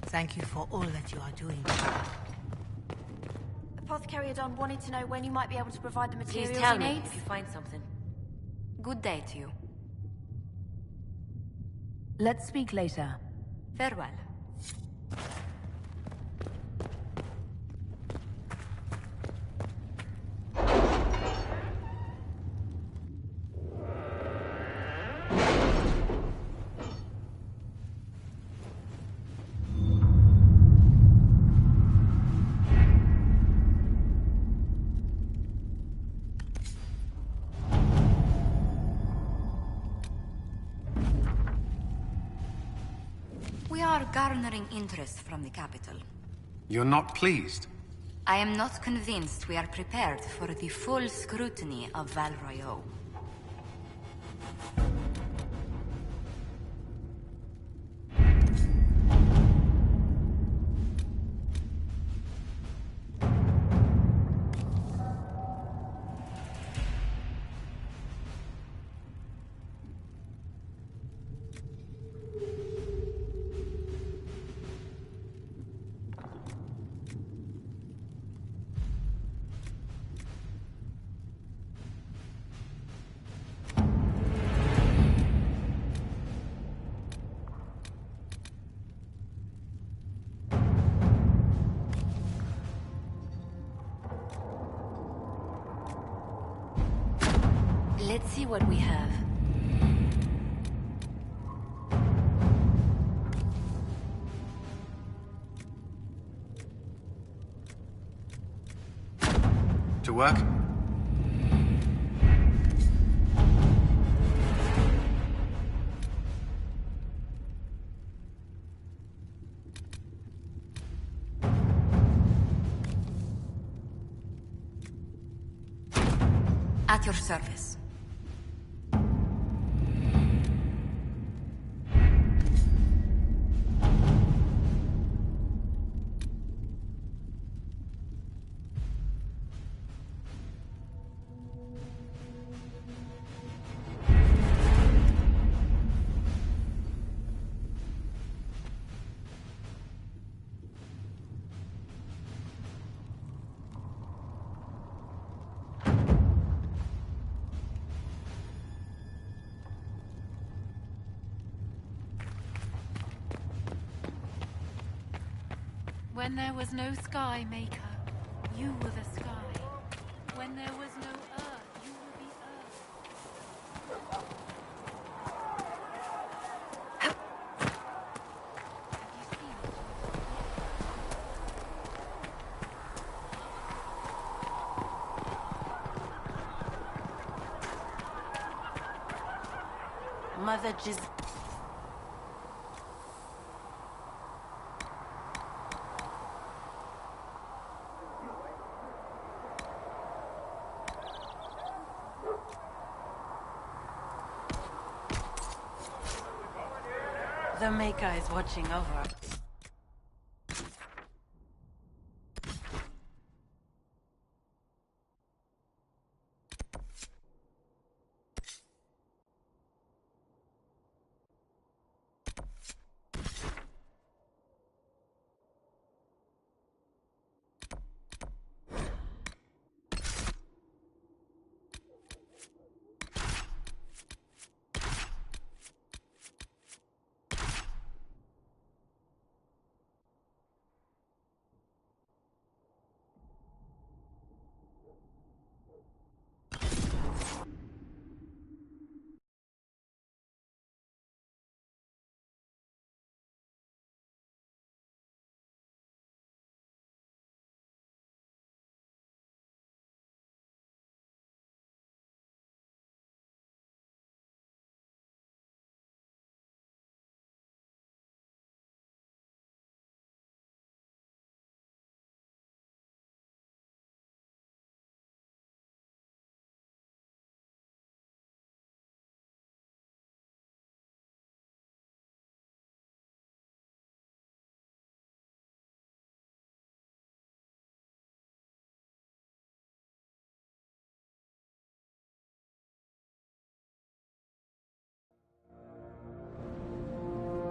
Thank you for all that you are doing. Apothecary Adon wanted to know when you might be able to provide the materials Please tell he me needs. if you find something. Good day to you. Let's speak later. Farewell. We are garnering interest from the capital. You're not pleased? I am not convinced we are prepared for the full scrutiny of Val Royeaux. Let's see what we have. To work? At your service. When there was no sky, Maker, you were the sky. When there was no earth, you were the earth. Mother Giz... The Maker is watching over.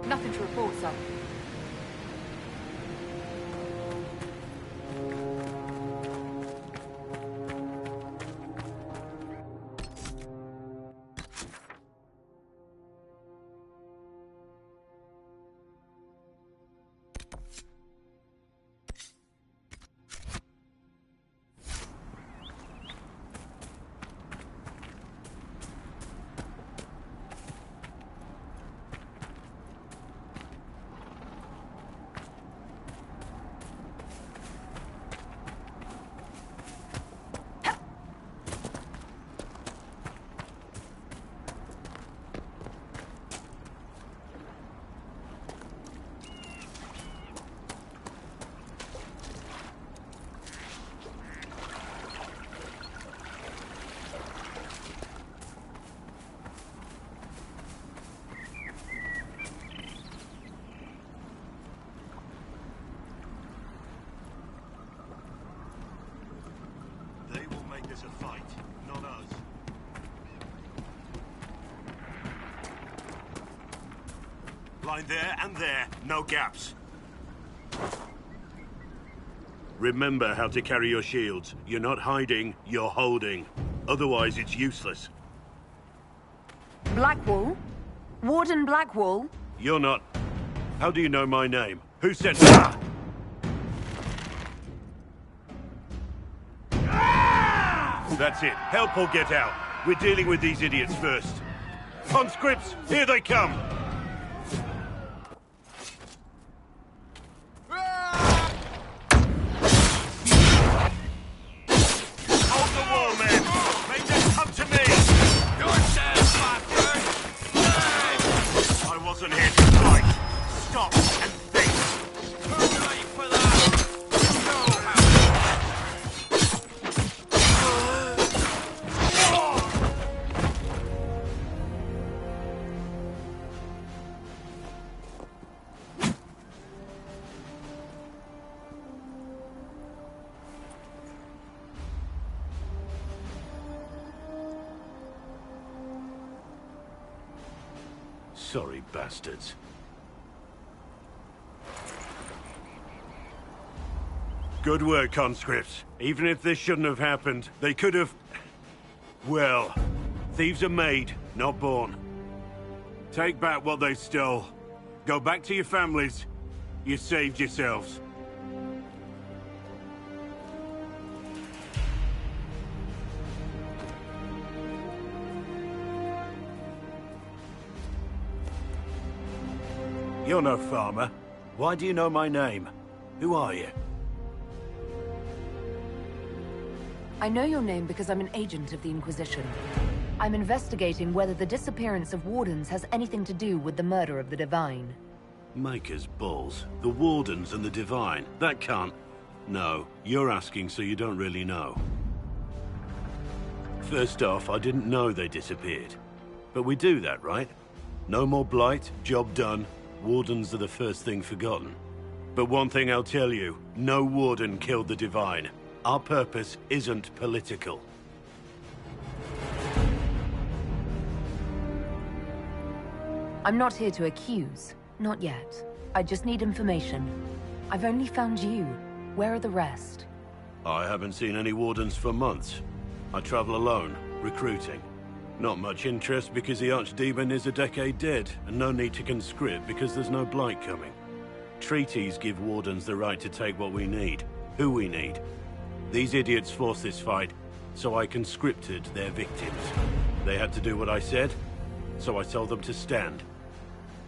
Nothing to report, sir. This a fight, not us. Line there and there, no gaps. Remember how to carry your shields. You're not hiding, you're holding. Otherwise, it's useless. Blackwall? Warden Blackwall? You're not... How do you know my name? Who said... Ah! That's it. Help or get out. We're dealing with these idiots first. Conscripts, here they come! Hold the wall, men! Make them come to me! You're dead, bastard! I wasn't here to fight. Stop and think! Too late for that! You know how... Sorry, bastards. Good work, conscripts. Even if this shouldn't have happened, they could have... Well, thieves are made, not born. Take back what they stole. Go back to your families. You saved yourselves. You're no farmer. Why do you know my name? Who are you? I know your name because I'm an agent of the Inquisition. I'm investigating whether the disappearance of Wardens has anything to do with the murder of the Divine. Maker's balls. The Wardens and the Divine. That can't... No, you're asking so you don't really know. First off, I didn't know they disappeared. But we do that, right? No more blight, job done. Wardens are the first thing forgotten. But one thing I'll tell you, no Warden killed the Divine. Our purpose isn't political. I'm not here to accuse. Not yet. I just need information. I've only found you. Where are the rest? I haven't seen any Wardens for months. I travel alone, recruiting. Not much interest because the Archdemon is a decade dead, and no need to conscript because there's no blight coming. Treaties give Wardens the right to take what we need, who we need. These idiots forced this fight, so I conscripted their victims. They had to do what I said, so I told them to stand.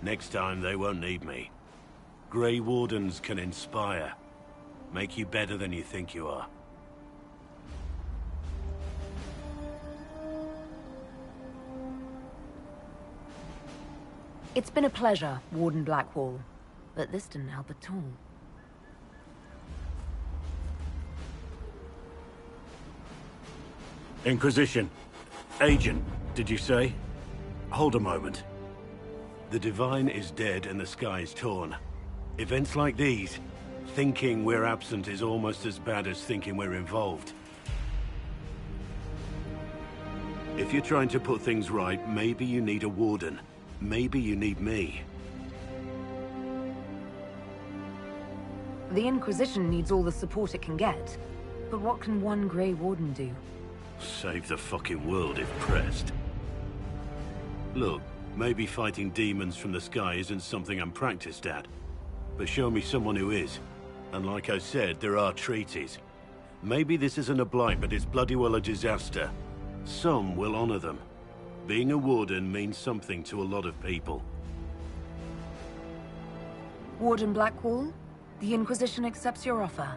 Next time they won't need me. Grey Wardens can inspire. Make you better than you think you are. It's been a pleasure, Warden Blackwall. But this didn't help at all. Inquisition. Agent, did you say? Hold a moment. The Divine is dead and the sky is torn. Events like these, thinking we're absent is almost as bad as thinking we're involved. If you're trying to put things right, maybe you need a Warden. Maybe you need me. The Inquisition needs all the support it can get. But what can one Grey Warden do? Save the fucking world if pressed. Look, maybe fighting demons from the sky isn't something I'm practiced at. But show me someone who is. And like I said, there are treaties. Maybe this isn't a blight, but it's bloody well a disaster. Some will honor them. Being a Warden means something to a lot of people. Warden Blackwall, the Inquisition accepts your offer.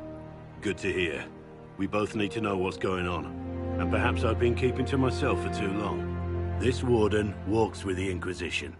Good to hear. We both need to know what's going on. And perhaps I've been keeping to myself for too long. This Warden walks with the Inquisition.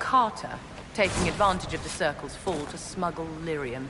carter, taking advantage of the Circle's fall to smuggle lyrium.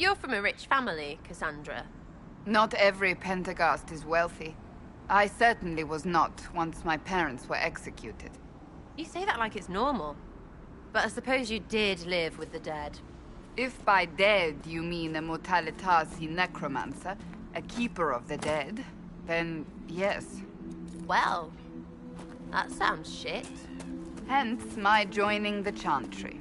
You're from a rich family, Cassandra. Not every Pentagast is wealthy. I certainly was not once my parents were executed. You say that like it's normal. But I suppose you did live with the dead. If by dead you mean a Mortalitasi necromancer, a keeper of the dead, then yes. Well, that sounds shit. Hence my joining the Chantry.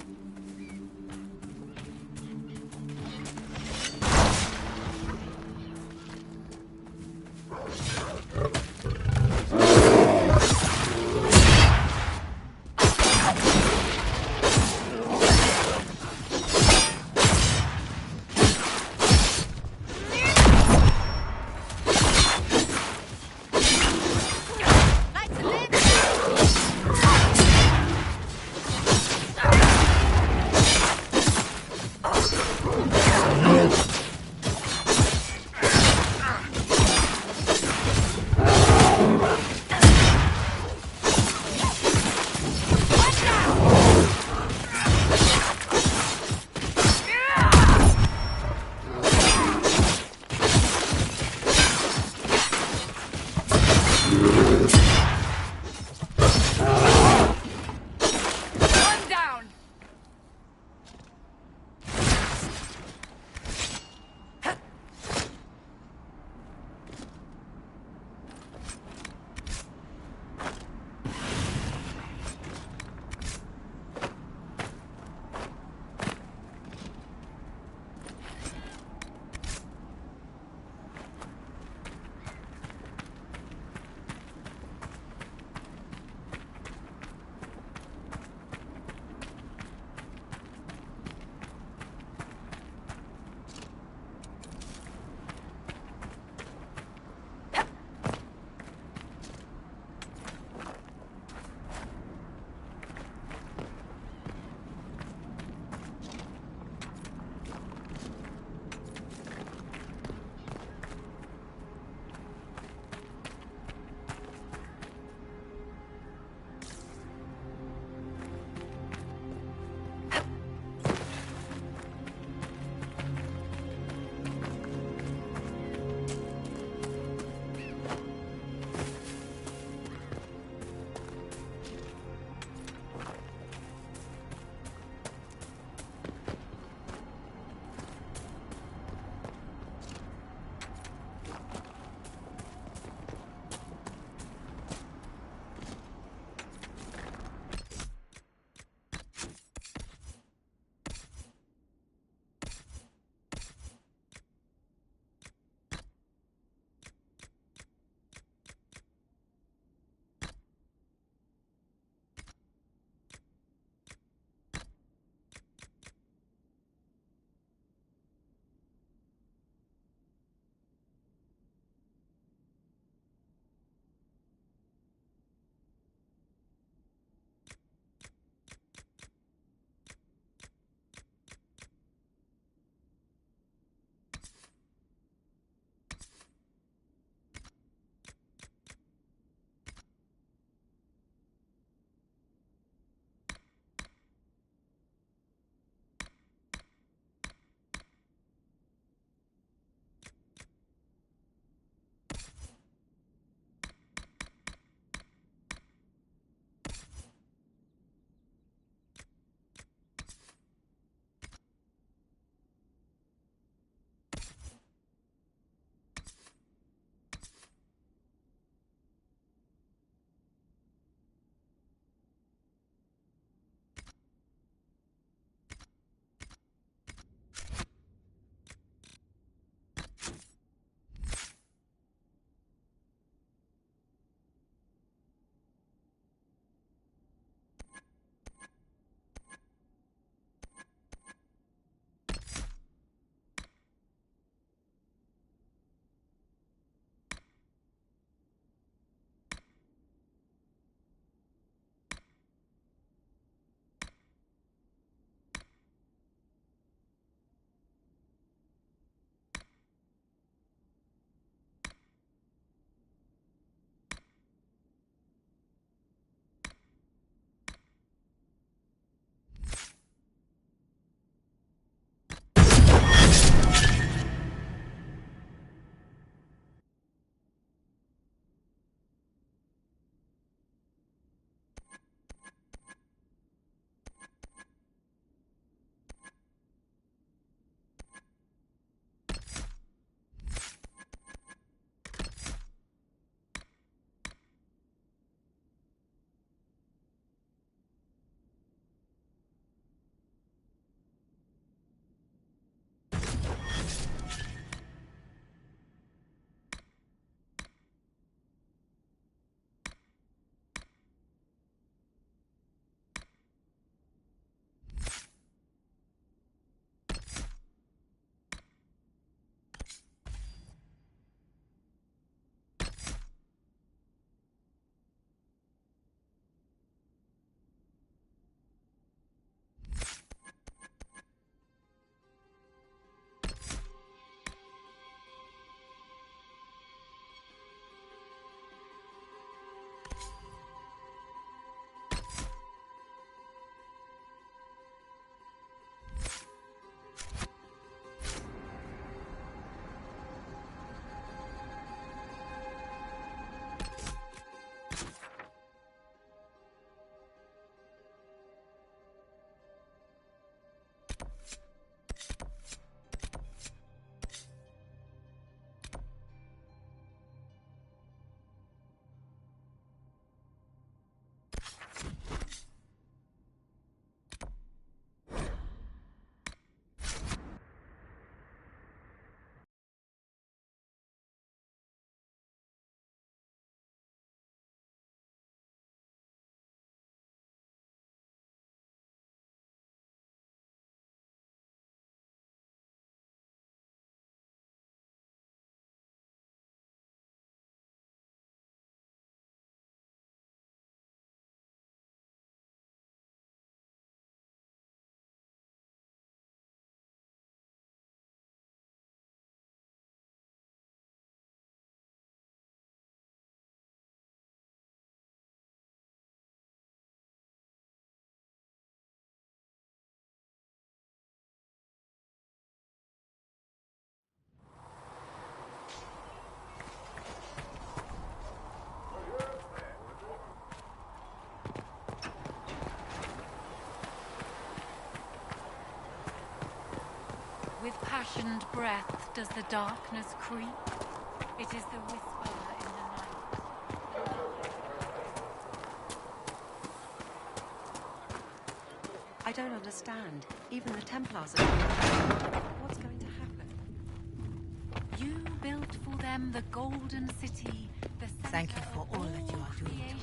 With passioned breath does the darkness creep. It is the whisper in the night. I don't understand. Even the Templars are... What's going to happen? You built for them the golden city, the Thank you for all that you are doing.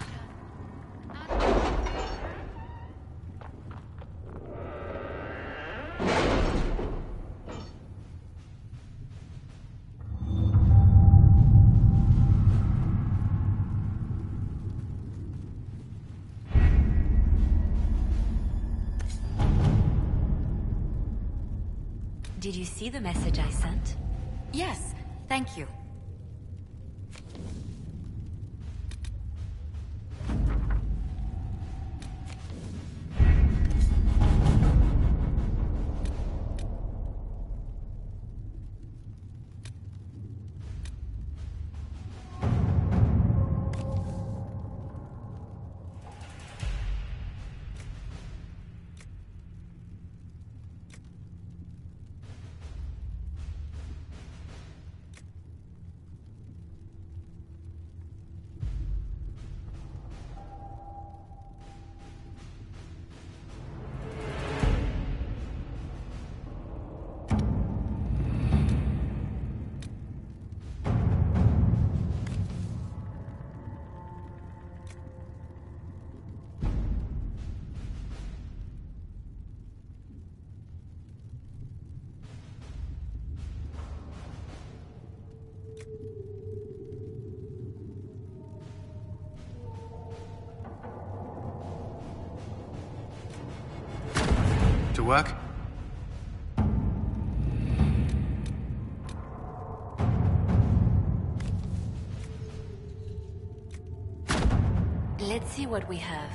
Did you see the message I sent? Yes, thank you. To work? Let's see what we have.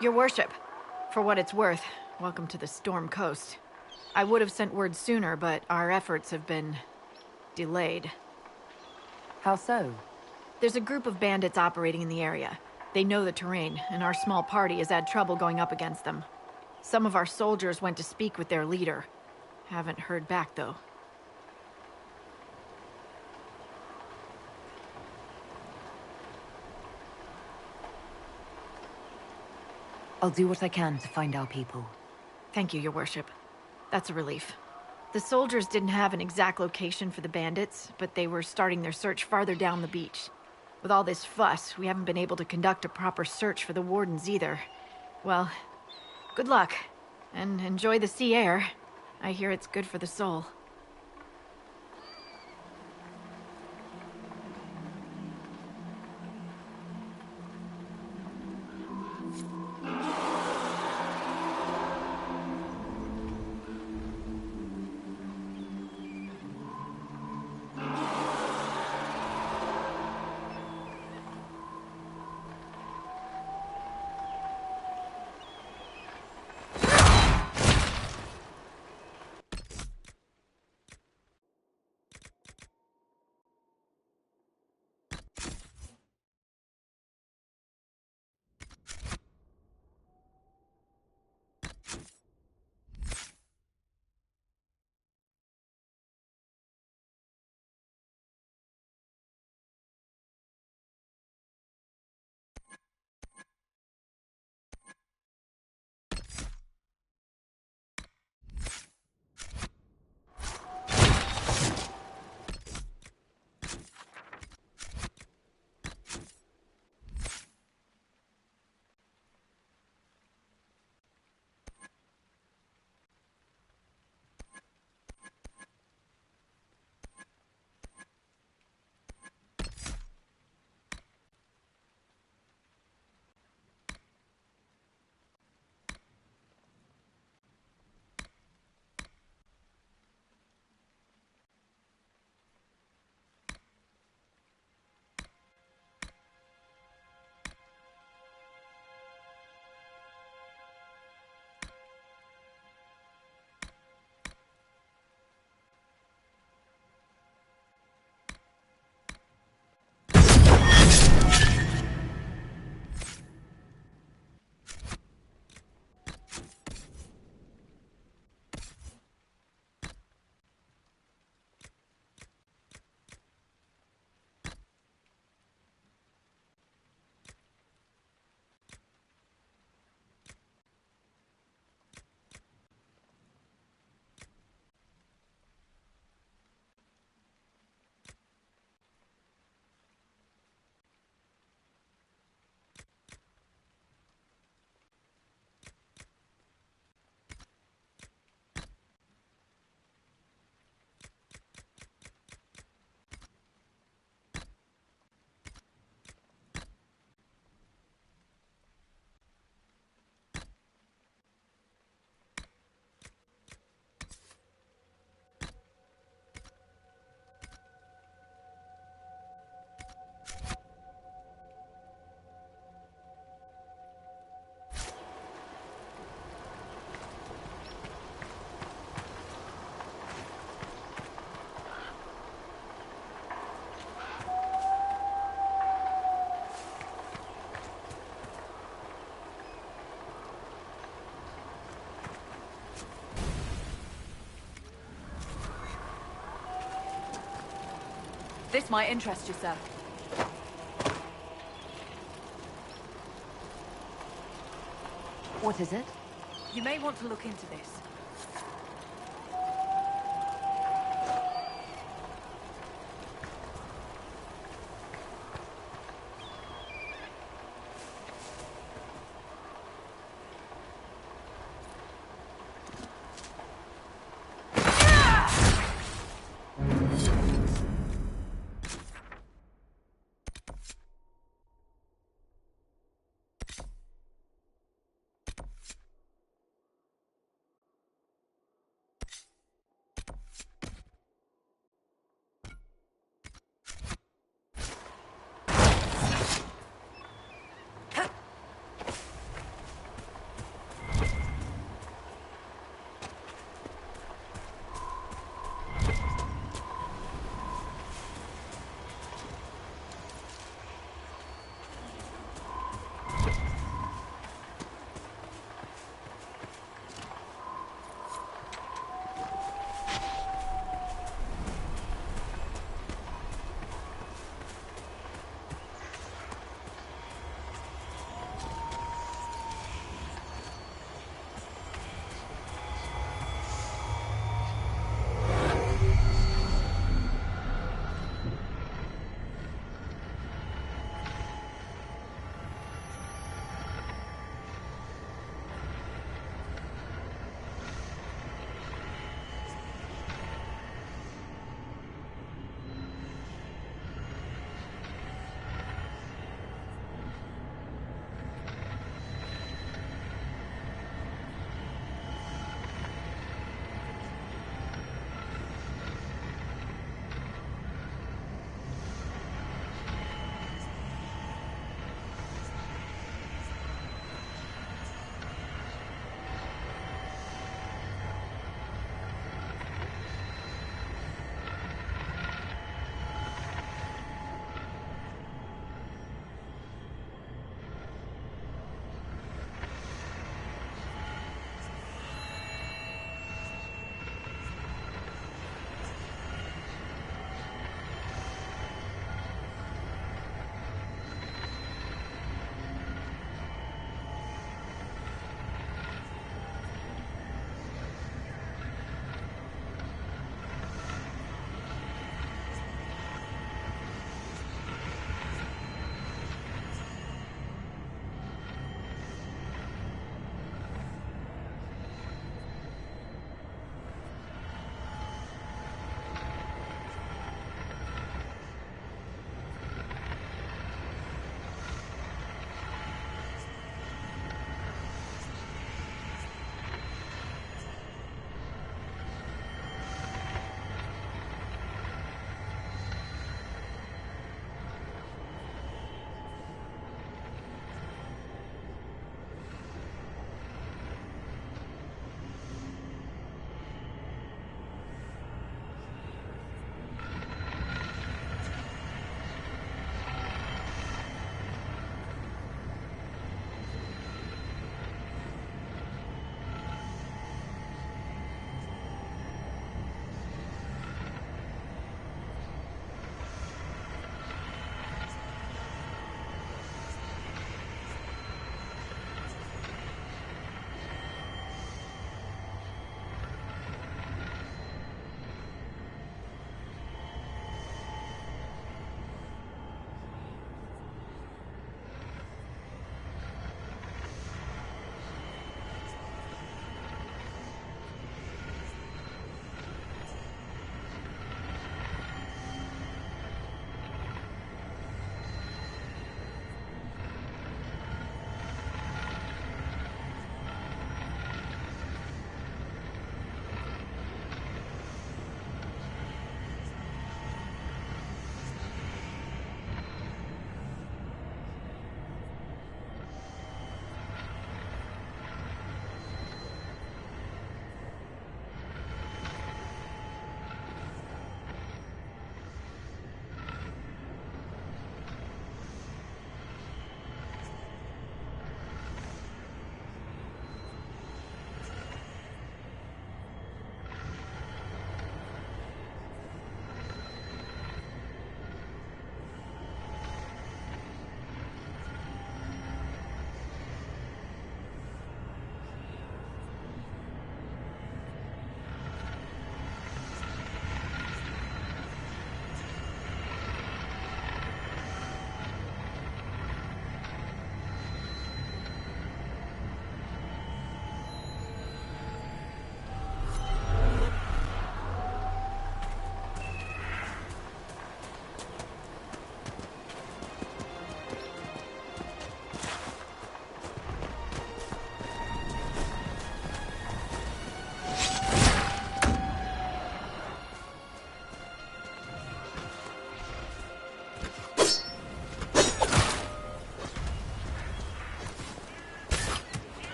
Your worship, for what it's worth, welcome to the Storm Coast. I would have sent word sooner, but our efforts have been delayed. How so? There's a group of bandits operating in the area. They know the terrain, and our small party has had trouble going up against them. Some of our soldiers went to speak with their leader. Haven't heard back, though. I'll do what I can to find our people. Thank you, Your Worship. That's a relief. The soldiers didn't have an exact location for the bandits, but they were starting their search farther down the beach. With all this fuss, we haven't been able to conduct a proper search for the wardens either. Well, good luck, and enjoy the sea air. I hear it's good for the soul. This might interest you, sir. What is it? You may want to look into this.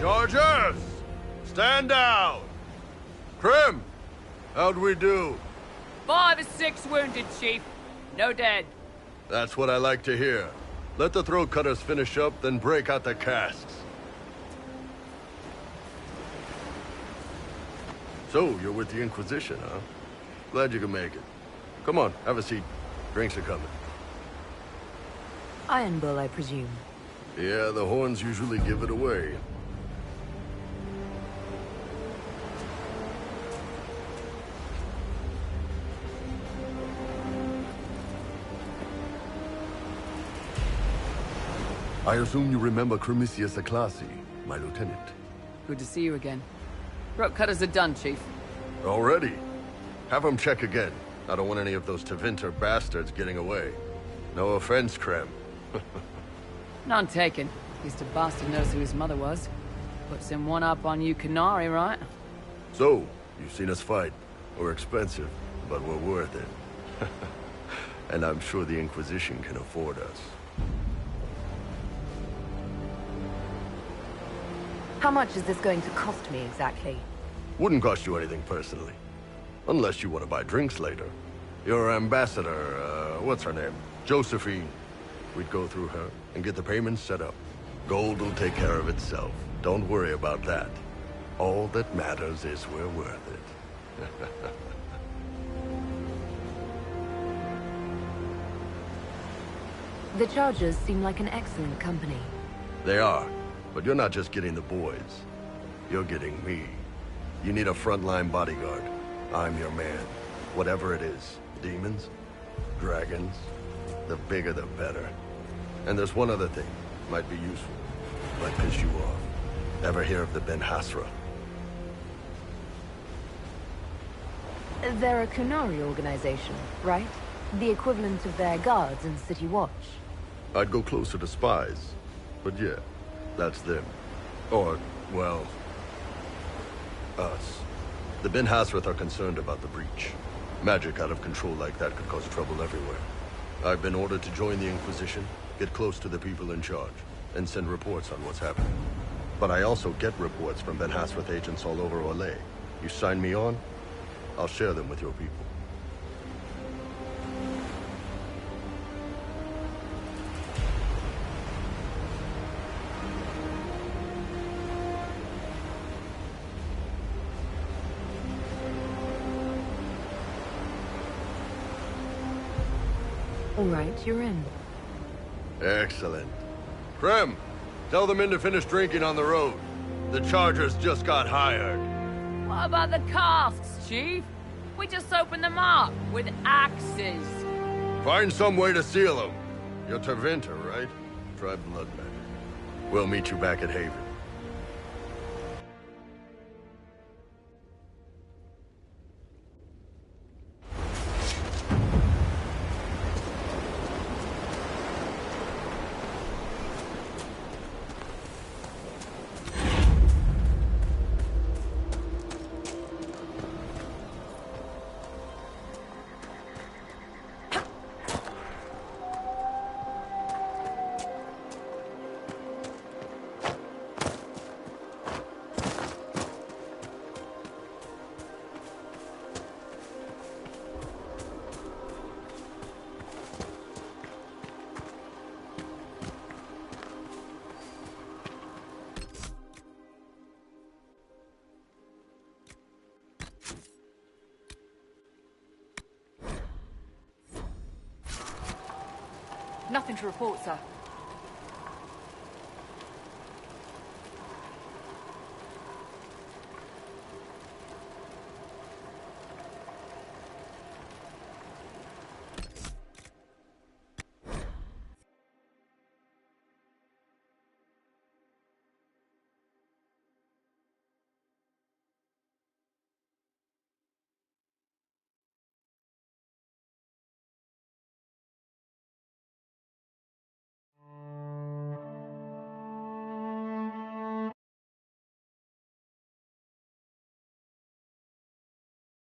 Chargers! Stand down! Krim! How'd we do? 5 or 6 wounded, Chief. No dead. That's what I like to hear. Let the throat cutters finish up, then break out the casks. So, you're with the Inquisition, huh? Glad you could make it. Come on, have a seat. Drinks are coming. Iron Bull, I presume. Yeah, the horns usually give it away. I assume you remember Cremisius Aclassi, my lieutenant. Good to see you again. Throat cutters are done, Chief. Already? Have them check again. I don't want any of those Tevinter bastards getting away. No offense, Krem. None taken. At least a bastard knows who his mother was. Puts him one up on you Canary, right? So, you've seen us fight. We're expensive, but we're worth it. And I'm sure the Inquisition can afford us. How much is this going to cost me exactly? Wouldn't cost you anything personally. Unless you want to buy drinks later. Your ambassador, what's her name? Josephine. We'd go through her and get the payments set up. Gold will take care of itself. Don't worry about that. All that matters is we're worth it. The Chargers seem like an excellent company. They are. But you're not just getting the boys. You're getting me. You need a frontline bodyguard. I'm your man. Whatever it is. Demons? Dragons? The bigger the better. And there's one other thing. Might be useful. Might piss you off. Ever hear of the Ben Hasra? They're a Kunari organization, right? The equivalent of their guards in City Watch. I'd go closer to spies. But yeah. That's them. Or, well, us. The Ben Hasrath are concerned about the breach. Magic out of control like that could cause trouble everywhere. I've been ordered to join the Inquisition, get close to the people in charge, and send reports on what's happening. But I also get reports from Ben Hasrath agents all over Orlais. You sign me on, I'll share them with your people. All right, you're in. Excellent. Krem, tell the men to finish drinking on the road. The Chargers just got hired. What about the casks, Chief? We just opened them up with axes. Find some way to seal them. You're Tevinter, right? Try blood matter. We'll meet you back at Haven. Nothing to report, sir.